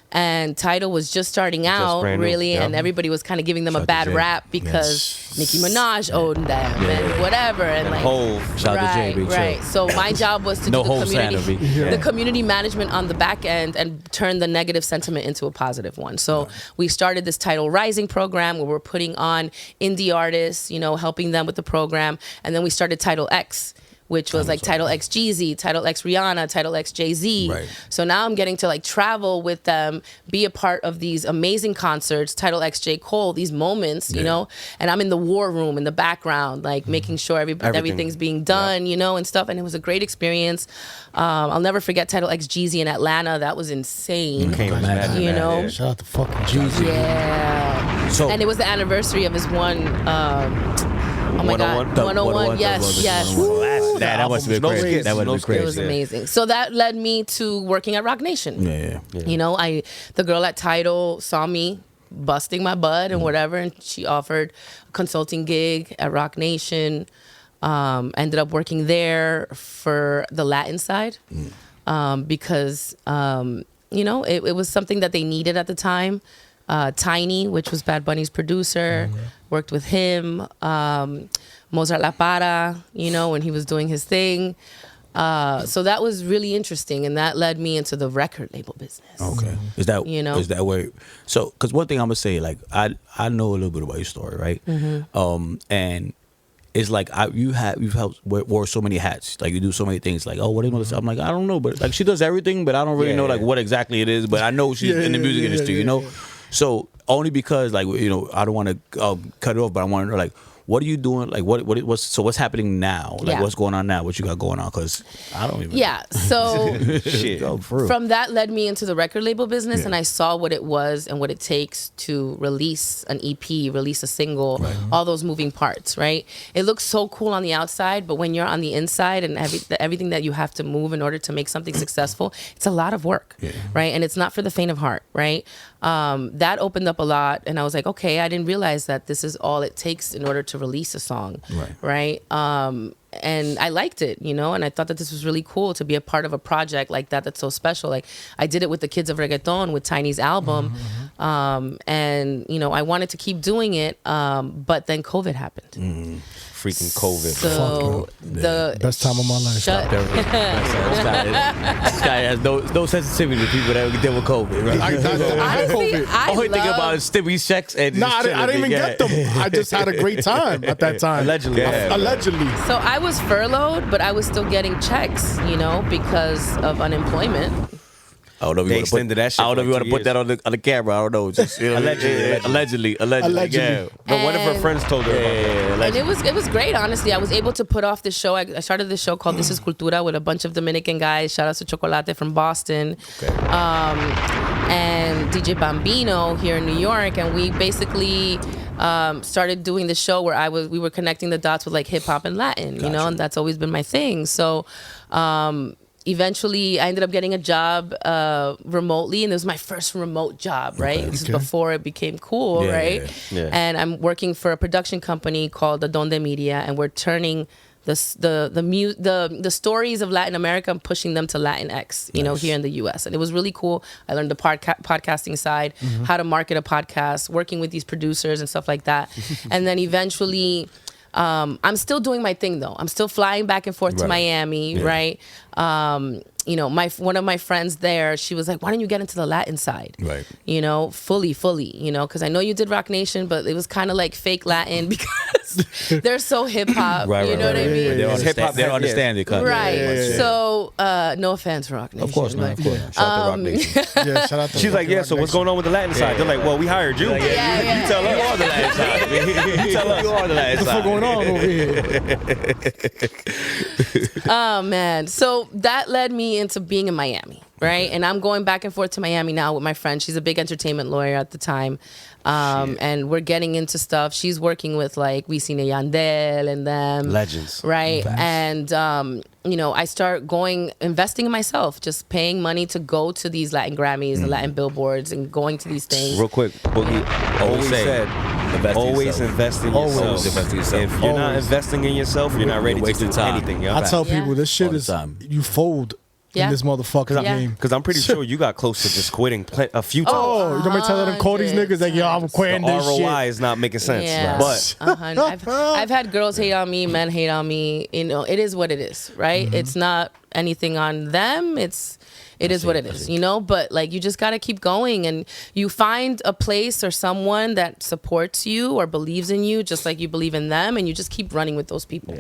And Tidal was just starting out, brand new, really, yeah. and everybody was kind of giving them a Shout out bad to Jay. rap because Nicki Minaj owned them and whatever, and like Hov. Shout out to Jay, big right. chill. So my job was to No do the whole community, sanity. the community management on the back end and turn the negative sentiment into a positive one. So we started this Tidal Rising program where we're putting on indie artists, you know, helping them with the program, and then we started Tidal X, which was like Tidal X Jeezy, Tidal X Rihanna, Tidal X Jay-Z. Right. So now I'm getting to like travel with them, be a part of these amazing concerts, Tidal X J. Cole, these moments, you know, and I'm in the war room in the background, like making sure everything's being done, you know, and stuff. And it was a great experience. I'll never forget Tidal X Jeezy in Atlanta. That was insane. Can't imagine You that, know? yeah. Shout out to fucking Jeezy. Yeah. So And it was the anniversary of his one, oh my God, 101, yes, yes. that must have been crazy. That would have been crazy. It was amazing. So that led me to working at Rock Nation. Yeah. You know, the girl at Tidal saw me busting my butt and whatever, and she offered a consulting gig at Rock Nation. Ended up working there for the Latin side because, you know, it was something that they needed at the time. Tiny, which was Bad Bunny's producer, worked with him. Mozart La Para, you know, when he was doing his thing. So that was really interesting, and that led me into the record label business. Okay. Is that Is that where? So, because one thing I'm gonna say, like, I know a little bit about your story, right? And it's like you've helped wore so many hats, like you do so many things. Like, oh, what is Melissa? I'm like, I don't know, but like she does everything, but I don't really know like what exactly it is. But I know she's in the music industry, you know. So only because like you know I don't want to cut it off, but I want to know like what are you doing? Like what's happening now? Like what's going on now? What you got going on? Because I don't even. Yeah. So Shit. from that led me into the record label business, and I saw what it was and what it takes to release an EP, release a single, all those moving parts. Right. It looks so cool on the outside, but when you're on the inside and everything that you have to move in order to make something successful, it's a lot of work. Right. And it's not for the faint of heart. Right. That opened up a lot, and I was like, okay, I didn't realize that this is all it takes in order to release a song, right? And I liked it, you know, and I thought that this was really cool to be a part of a project like that that's so special. Like I did it with the Kids of Reggaeton with Tiny's album, and you know I wanted to keep doing it, but then COVID happened. Freaking COVID. So the Best time of my life. Shut, This guy has no sensitivity to people that deal with COVID. Right? honestly, I All he think love- about is stimmy checks and Nah, I didn't even get them. I just had a great time at that time. Allegedly. Yeah. Allegedly. So I was furloughed, but I was still getting checks, you know, because of unemployment. I don't know if They you want to extended that shit I don't know if you for want to like put that on the camera. I don't know. Just you know, allegedly. Yeah. But one of her And- friends told her about that. And it was great, honestly. I was able to put off this show. I started this show called This Is Cultura with a bunch of Dominican guys. Shout out to Chocolate from Boston. And DJ Bambino here in New York. And we basically started doing the show where we were connecting the dots with like hip hop and Latin, you know, and that's always been my thing. So eventually I ended up getting a job remotely, and it was my first remote job, right? This is before it became cool, right? Yeah. And I'm working for a production company called Adonde Media, and we're turning the stories of Latin America and pushing them to Latinx, you know, here in the U.S. And it was really cool. I learned the podcasting side, how to market a podcast, working with these producers and stuff like that. And then eventually, I'm still doing my thing though. I'm still flying back and forth to Miami, right? You know, one of my friends there, she was like, why don't you get into the Latin side? Right. You know, fully, you know, because I know you did Rock Nation, but it was kind of like fake Latin because they're so hip hop. You know what I mean? They don't understand it. Right. So, no offense, Rock Nation. Of course, man. Of course. Shout out to Rock Nation. Yeah, shout out to She's like, yeah, so what's going on with the Latin side? They're like, well, we hired you. Yeah. You tell us. You are the Latin side. You tell us. You are the Latin What's side. going on over here? Oh man. So that led me into being in Miami, right? And I'm going back and forth to Miami now with my friend. She's a big entertainment lawyer at the time. And we're getting into stuff. She's working with like Wisin and Yandel and them. Legends. Right. And you know, I start investing in myself, just paying money to go to these Latin Grammys and Latin billboards and going to these things. Real quick, Boogie always said, always invest in yourself. Always invest in yourself. If you're not investing in yourself, you're not ready to do anything. I tell Yeah. people this shit All the is time. you fold Yeah. in this motherfucking Yeah. game. Because I'm pretty sure you got close to just quitting a few times. Oh, you remember telling them, call these niggas like, yo, I'm The quitting this ROI shit. is not making sense. Yeah. But I've had girls hate on me, men hate on me. You know, it is what it is, right? It's not anything on them. It is what it is, you know? But like, you just got to keep going, and you find a place or someone that supports you or believes in you just like you believe in them, and you just keep running with those people,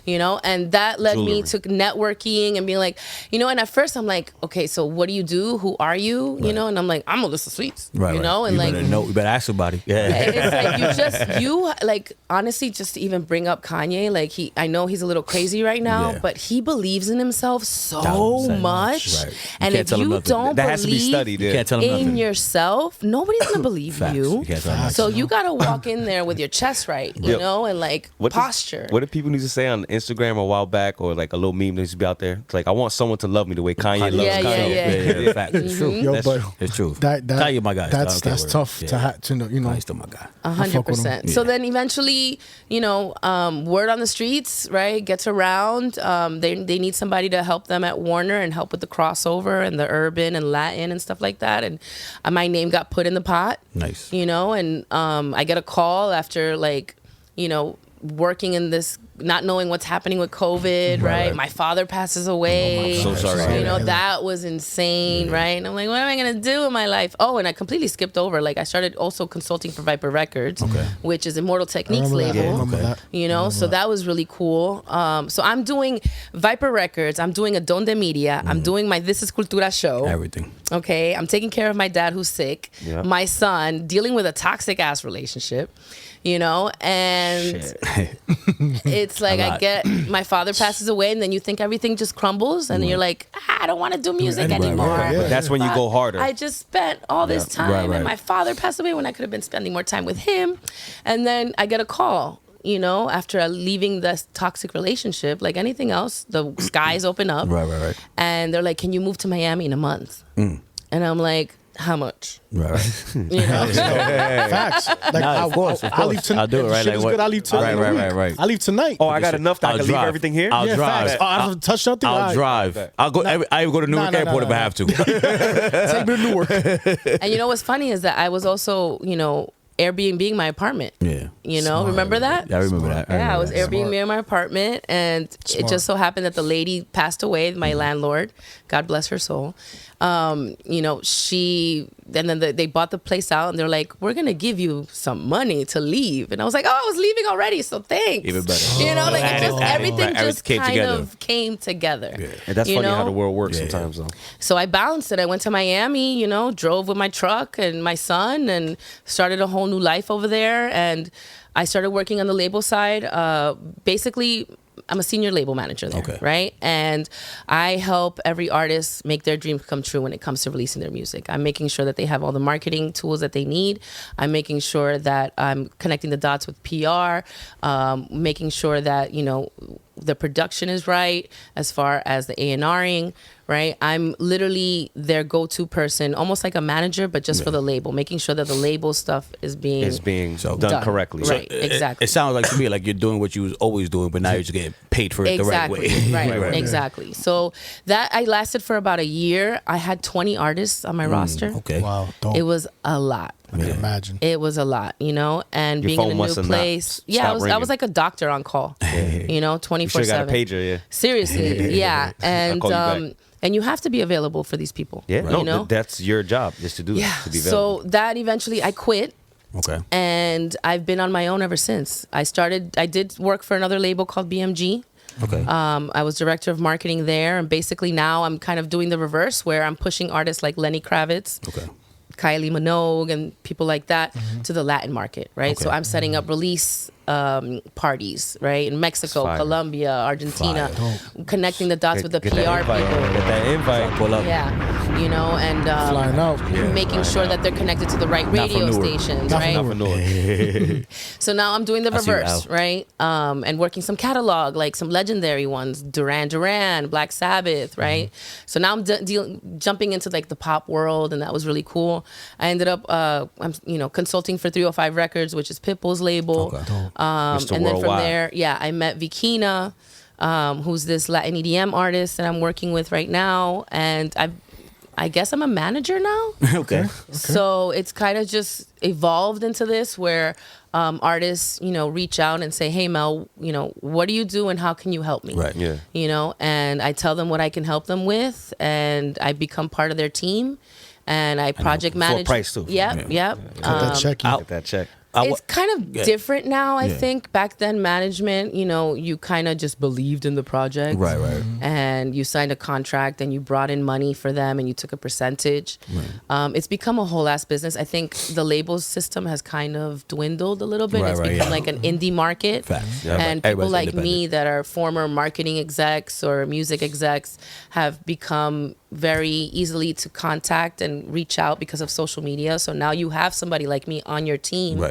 you know? And that led me to networking and being like, you know, and at first I'm like, okay, so what do you do? Who are you? You know? And I'm like, I'm MelissaSweets, you know? And you like, you better ask somebody. Yeah. it's like you like, honestly, just to even bring up Kanye, like I know he's a little crazy right now, but he believes in himself so much. Right. And if you don't that has to be believe studied. You can't tell them in nothing. yourself, nobody's gonna believe Facts. you. You can't tell them nothing. So you gotta walk in there with your chest right, you know, and like posture. What did people need to say on Instagram a while back, or like a little meme that used to be out there? It's like, I want someone to love me the way Kanye loves Kanye. Yeah. Facts. It's true. Yo, That's but true. It's true. That you my guy. That's tough to have to know. You know, Kanye's still my guy. 100%. So then eventually, you know, word on the streets, right, gets around. They need somebody to help them at Warner and help with the crossover and the urban and Latin and stuff like that. And my name got put in the pot. Nice. You know, and I get a call after, like, you know, working in this, not knowing what's happening with COVID, right? My father passes away. So sorry. You know, that was insane, right? And I'm like, what am I going to do in my life? Oh, and I completely skipped over. Like, I started also consulting for Viper Records, which is Immortal Techniques label. You know, so that was really cool. So I'm doing Viper Records. I'm doing Adonde Media. I'm doing my This Is Cultura show. Everything. Okay. I'm taking care of my dad who's sick. Yeah. My son, dealing with a toxic ass relationship. You know, and it's like I get, my father passes away, and then you think everything just crumbles, and you're like, I don't want to do music anymore. But that's when you go harder. I just spent all this time, and my father passed away when I could have been spending more time with him. And then I get a call, you know, after leaving this toxic relationship, like anything else, the skies open up. Right. And they're like, can you move to Miami in a month? And I'm like, how much? Right. You know? facts. Like, Of course. I'll leave tonight. I'll do it, right? Shit is Like, good. I'll leave tonight. Right. I'll leave tonight. Oh, I got enough that I can leave everything here? I'll yeah, drive. facts. Oh, I have to touch nothing. I'll drive. I'll go. I go to Newark Airport if I have to. Take me to Newark. And you know what's funny is that I was also, you know, Airbnb my apartment. Yeah. You know, remember that? Yeah, I remember that. I was Airbnb in my apartment, and it just so happened that the lady passed away, my landlord, God bless her soul. You know, and then they bought the place out, and they're like, we're going to give you some money to leave. And I was like, oh, I was leaving already, so thanks. Even better. You know, like everything just came kind together. of came together. Yeah. And that's You funny how know? the world works sometimes, though. So I bounced it. I went to Miami, you know, drove with my truck and my son, and started a whole new life over there. And I started working on the label side. Basically, I'm a senior label manager there, right? And I help every artist make their dreams come true when it comes to releasing their music. I'm making sure that they have all the marketing tools that they need. I'm making sure that I'm connecting the dots with PR, making sure that, you know, the production is right as far as the A&Ring, right? I'm literally their go-to person, almost like a manager, but just for the label, making sure that the label stuff is being done correctly. Right, exactly. It sounds like to me like you're doing what you was always doing, but now you're just getting paid for it the right way. Right, exactly. So that I lasted for about a year. I had 20 artists on my roster. Okay. Wow, dope. It was a lot. I can imagine. It was a lot, you know, and Your being in phone a must new have not place. Yeah, stopped I was ringing. like a doctor on call, you know, 24/7. You should have got a pager, yeah. Seriously, yeah, I'll call you back. and you have to be available for these people. Yeah, you know? that's your job, is to do Yeah. to be available. So that eventually I quit. Okay. And I've been on my own ever since. I did work for another label called BMG. Okay. I was director of marketing there, and basically now I'm kind of doing the reverse, where I'm pushing artists like Lenny Kravitz, Kylie Minogue, and people like that to the Latin market, right? So I'm setting up release parties, right, in Mexico, Colombia, Argentina, connecting the dots with the PR people. Get that invite. Pull up. Yeah, you know, and Flying out. making sure that they're connected to the right radio stations, right? Not for Newark. So now I'm doing the I see you, reverse, Al. right? And working some catalog, like some legendary ones, Duran, Black Sabbath, right? So now I'm jumping into like the pop world, and that was really cool. I ended up, I'm consulting for 305 Records, which is Pitbull's label. Mr. And then from Worldwide. there, I met Vikina. who's this Latin EDM artist that I'm working with right now, and I guess I'm a manager now. Okay. So it's kind of just evolved into this where artists, reach out and say, hey, Mel, what do you do and how can you help me? Right. Yeah. And I tell them what I can help them with, and I become part of their team, and I project manage. For a price too. Yep. Get that check. Get that check. It's kind of different now, I think. Back then, management, you kind of just believed in the project. Right. And you signed a contract and you brought in money for them and you took a percentage. Right. It's become a whole ass business. I think the labels system has kind of dwindled a little bit. Right, it's become like an indie market. Facts. And Yeah, people like independent. me that are former marketing execs or music execs have become very easily to contact and reach out because of social media. So now you have somebody like me on your team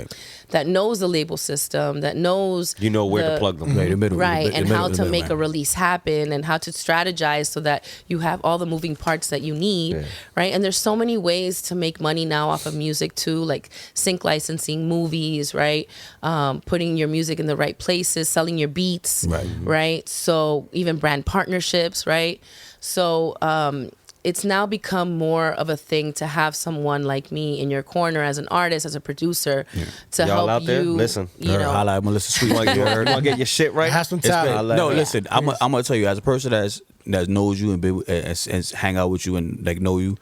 that knows the label system, that knows where to plug them. Right, the middle, and how to make a right. release happen and how to strategize so that you have all the moving parts that you need, right? And there's so many ways to make money now off of music too, like sync licensing, movies, right? Putting your music in the right places, selling your beats, right? So even brand partnerships, right? So it's now become more of a thing to have someone like me in your corner as an artist, as a producer, to Y'all help out there? you. Listen, Holla at MelissaSweets. You want to get your shit right? Have some talent. No, listen. I'm gonna tell you, as a person that knows you and hang out with you and like know you,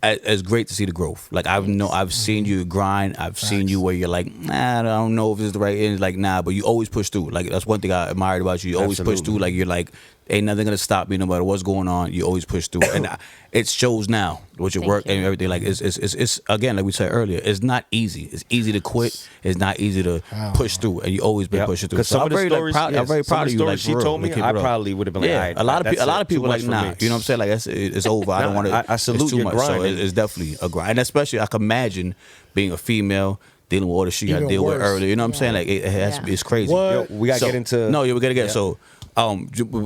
it's great to see the growth. Like I've seen you grind. I've seen you where you're like, nah, I don't know if this is the right end. Like nah, but you always push through. Like that's one thing I admired about you. You always push through. Like you're like, ain't nothing gonna stop me no matter what's going on. You always push through, and it shows now with your work and everything. Like it's again, like we said earlier, it's not easy. It's easy to quit. It's not easy to push through, and you always been pushing through. Because some of the stories, I'm very proud of you. Like she told me, I probably would have been like, a lot of people like nah. You know what I'm saying? Like it's over. I don't want to. I salute your much. grind. So it's definitely a grind, and especially I can imagine being a female. Dealing with all the shit you got to deal with earlier, you know what I'm saying? Like it has to be, it's crazy. Yo, we gotta get into. No, we gotta get so.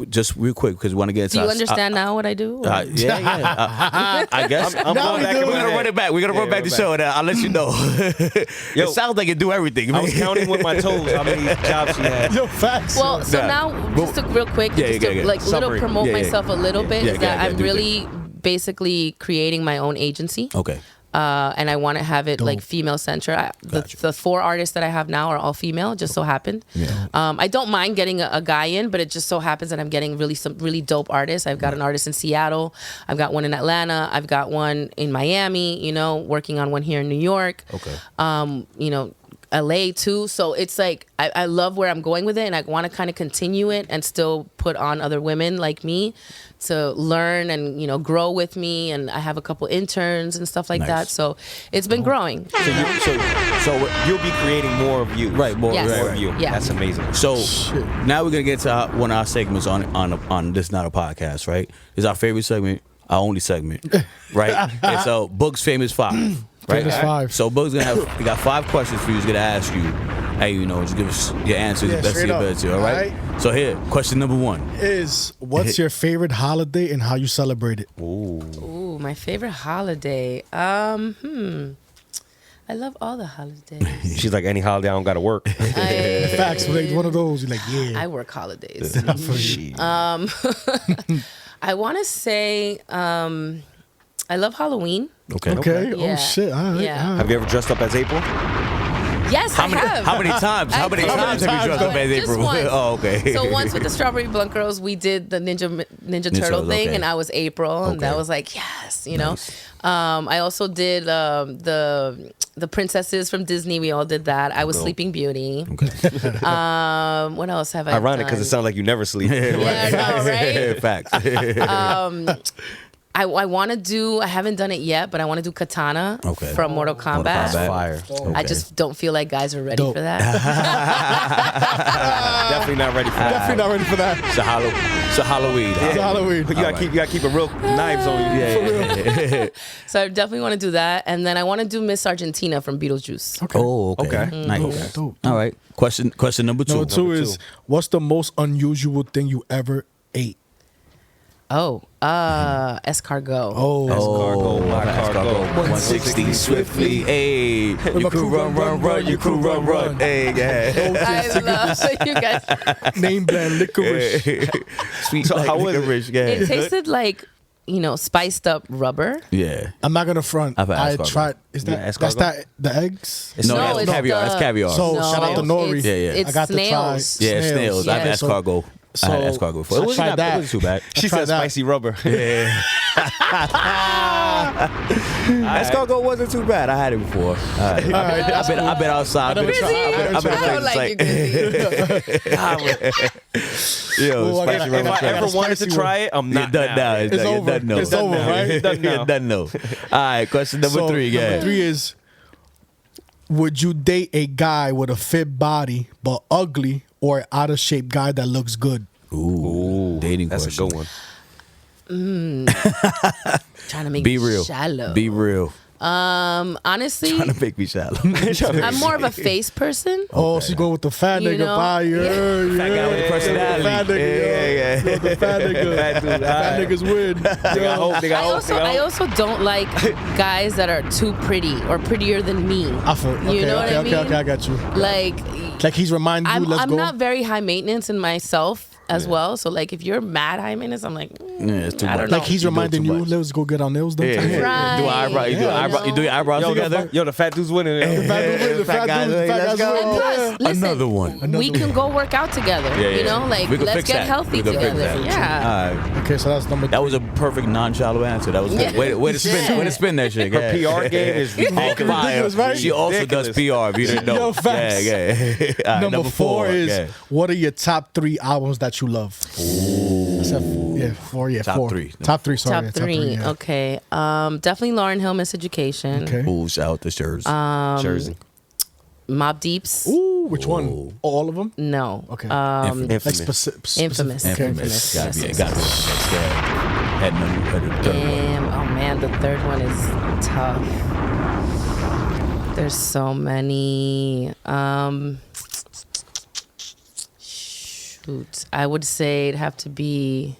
Just real quick because we want to get into. Do you understand now what I do? Yeah. I guess I'm going back. We're gonna run it back. We're gonna run back the show, and I'll let you know. It sounds like you do everything. I was counting with my toes how many jobs she had. Yo, facts. Well, so now, just real quick, just to like little promote myself a little bit, is that I'm really basically creating my own agency. Okay. And I want to have it like female centered. The 4 artists that I have now are all female. Just so happened. Yeah. I don't mind getting a guy in, but it just so happens that I'm getting some really dope artists. I've got an artist in Seattle. I've got one in Atlanta. I've got one in Miami. Working on one here in New York. Okay. LA too. So it's like I love where I'm going with it, and I want to kind of continue it and still put on other women like me to learn and grow with me. And I have a couple interns and stuff like that. So it's been growing. So you'll be creating more of you, right? More of you. Yeah. That's amazing. So now we're gonna get to one of our segments on this not a podcast, right? It's our favorite segment, our only segment, right? And so Boog's Famous 5. Right. Famous 5. So Boog's we got 5 questions for you. He's gonna ask you, hey, just give us your answers the best of your ability. All right. So here, question number 1 is: what's your favorite holiday and how you celebrate it? Ooh, my favorite holiday. I love all the holidays. She's like, any holiday I don't gotta work. Facts. Like one of those. You're like, yeah. I work holidays. I want to say I love Halloween. Okay. Oh shit. All right. Yeah. Have you ever dressed up as April? Yes, I have. How many times? How many times have you dressed up as Just April? once. Oh, okay. So once with the Strawberry Blunt Girls, we did the Ninja Turtle thing, and I was April, and that was like, yes, Nice. I also did the princesses from Disney. We all did that. I was Sleeping Beauty. Okay. What else have I Ironic, because done? it sounds like you never sleep. Yeah, I know, right? Facts. I want to do, I haven't done it yet, but I want to do Katana from Mortal Kombat. Fire. I just don't feel like guys are ready for that. Definitely not ready for that. Definitely not ready for that. It's Halloween. It's Halloween. You gotta keep a real knives on you. Yeah. So I definitely want to do that. And then I want to do Miss Argentina from Beetlejuice. Okay. Oh, okay. Nice. Dope. All right. Question number 2. Number two is: what's the most unusual thing you ever ate? Escargot. Cargo, my cargo. 160 swiftly. Hey, you could run. You could run. Hey, yeah. I love you guys. Name brand licorice. Sweet So like how was it? licorice. Yeah. It tasted like, spiced up rubber. Yeah. I'm not gonna front. I've had I escargot. tried. Is Yeah, that escargot. that's the eggs? No, No, that's it's caviar. the- That's caviar. So shout out to Nori. It's, Yeah, yeah. It's I got to try. snails. Yeah, snails. I've Yeah. had escargot. I had So- escargot before. It I wasn't tried that. It wasn't too bad. She tried said that. spicy rubber. Yeah. Escargot wasn't too bad. I had it before. I've been outside. never tried. I've been I don't like it. Yo, Well, I spicy got- rubber. If I ever spicy wanted to one. try it, I'm You're not done now. It's You're over. done now. It's over, right? You're done now. All right, question number So, 3. Number Yeah. 3 is: would you date a guy with a fit body but ugly, or an out of shape guy that looks good? Ooh, dating That's question. a good one. Trying to make Be me real. shallow. Be real. Honestly, Trying to make me shallow. I'm more of a face person. Oh, she's going with the fat You nigga. know? Bye, Yeah. yeah. Fat guy with the personality. Fat nigga, Yeah. yo. The fat nigga. Fat dude, Fat niggas win. I also don't like guys that are too pretty or prettier than me. I feel, okay, You know what okay, I okay, mean? okay, I got you. Like He's reminding you, let's I'm go. not very high maintenance in myself as well. So like if you're mad high maintenance, I'm like, Yeah, it's too I much. don't know. Like he's You do reminding too you, much. let's go get our nails done. Yeah. today. Right. Do eyebrow? You do Yeah, eyebrow? You do your eyebrows together? Yo, the fat dude's winning. The fat dude win, the fat guys, dude, the fat let's guys go. win. And plus, listen, Another one. we can go work out together. Yeah, yeah. You know, like We can let's fix get that. healthy We can fix together. that. Yeah. All right. Okay, so that's number 3. That was a perfect non-shallow answer. That was good. Yeah. Way to spin. Way to spin that shit. Her Yeah. PR game is On fire. ridiculous, right? She also does PR. If you didn't know. Yo, facts. Yeah. All right, Number 4 is: yeah. what are your top 3 albums that you love? Yeah, 4. Yeah, Top 4. three. Top 3. Sorry, Top yeah, three. yeah. Okay. Definitely Lauryn Hill, Miseducation. Okay. Ooh, shout out to Jersey. Jersey. Mob Deeps. Ooh, which one? All of them? No. Okay. Infamous. Like specific. Infamous. Okay. Infamous. Gotta be. Yes, Gotta be. yes, Yeah. Had the third one. And oh man, the third one is tough. There's so many. Shoot, I would say it'd have to be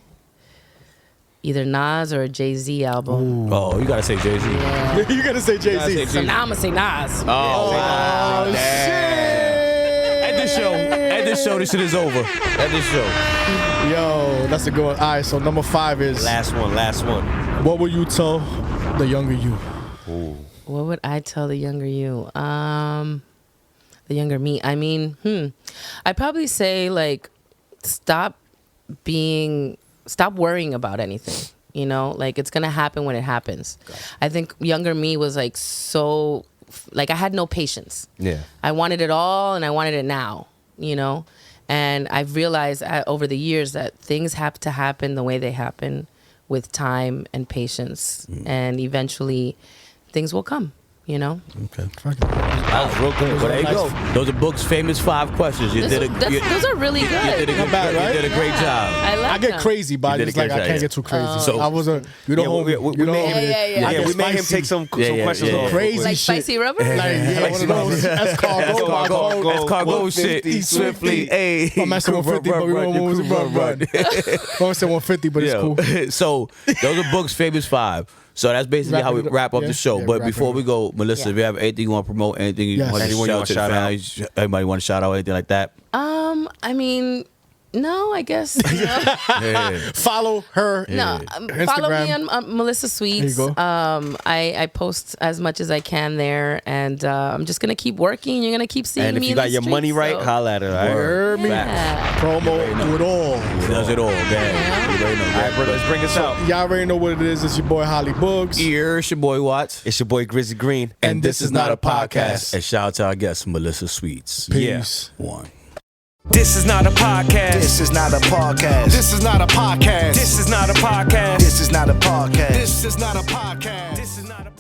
either Nas or a Jay-Z album. Oh, you gotta say Jay Z. Yeah. You gotta say Gotta say Jay-Z. So now I'm gonna say Nas. Oh, wow. shit. At this show, this shit is over. At this show. Yo, that's a good one. All right, so number 5 is: Last one. what will you tell the younger you? What would I tell the younger you? The younger me. I mean, I'd probably say like stop worrying about anything. You know, like it's gonna happen when it happens. I think younger me was like so like I had no patience. Yeah. I wanted it all and I wanted it now, you know? And I've realized over the years that things have to happen the way they happen with time and patience. And eventually things will come, you know? Okay. That was real good. Well, there you go. Those are Book's famous 5 questions. You did a. Those are really You good. did a Not bad, right? You did a great job. I like I get them. crazy, but You did it's a like good I job, can't yeah. get too crazy. So- I was a you don't hold me. we You don't made- hold me. Yeah. I get we made him spicy. take some Yeah, questions yeah. off. Crazy Like shit. spicy rubber? Like, yeah, one of those escargot. Escargot shit. Swiftly. Hey. I'm at 150, but we won't run. I'm saying 150, but it's cool. So those are Book's famous 5. So that's basically how we wrap up Yeah. the show. Yeah, but wrap before it we up. go, Melissa, if you have anything you want to promote, anything you Yes. want to Anyone you shout want to to the shout out? fans, anybody want to shout out, anything like that? I mean, no, I guess. You know? Yeah. Follow her. No, Instagram. follow me on MelissaSweets. There you go. I post as much as I can there, and I'm just gonna keep working. You're gonna keep seeing And if me. you in got the your money streets, right, so- holla at her. All right? Heard me. Yeah. Promo, do it all. He does it all, man. You already know, All right, bro, let's bring us out. Y'all already know what it is. It's your boy Holly Books. Here, it's your boy Watts. It's your boy Grizzly Green. And this is not a podcast. And shout out to our guest, MelissaSweets. Peace. One. This is not a podcast. This is not a podcast. This is not a podcast. This is not a podcast. This is not a podcast. This is not a podcast. This is not a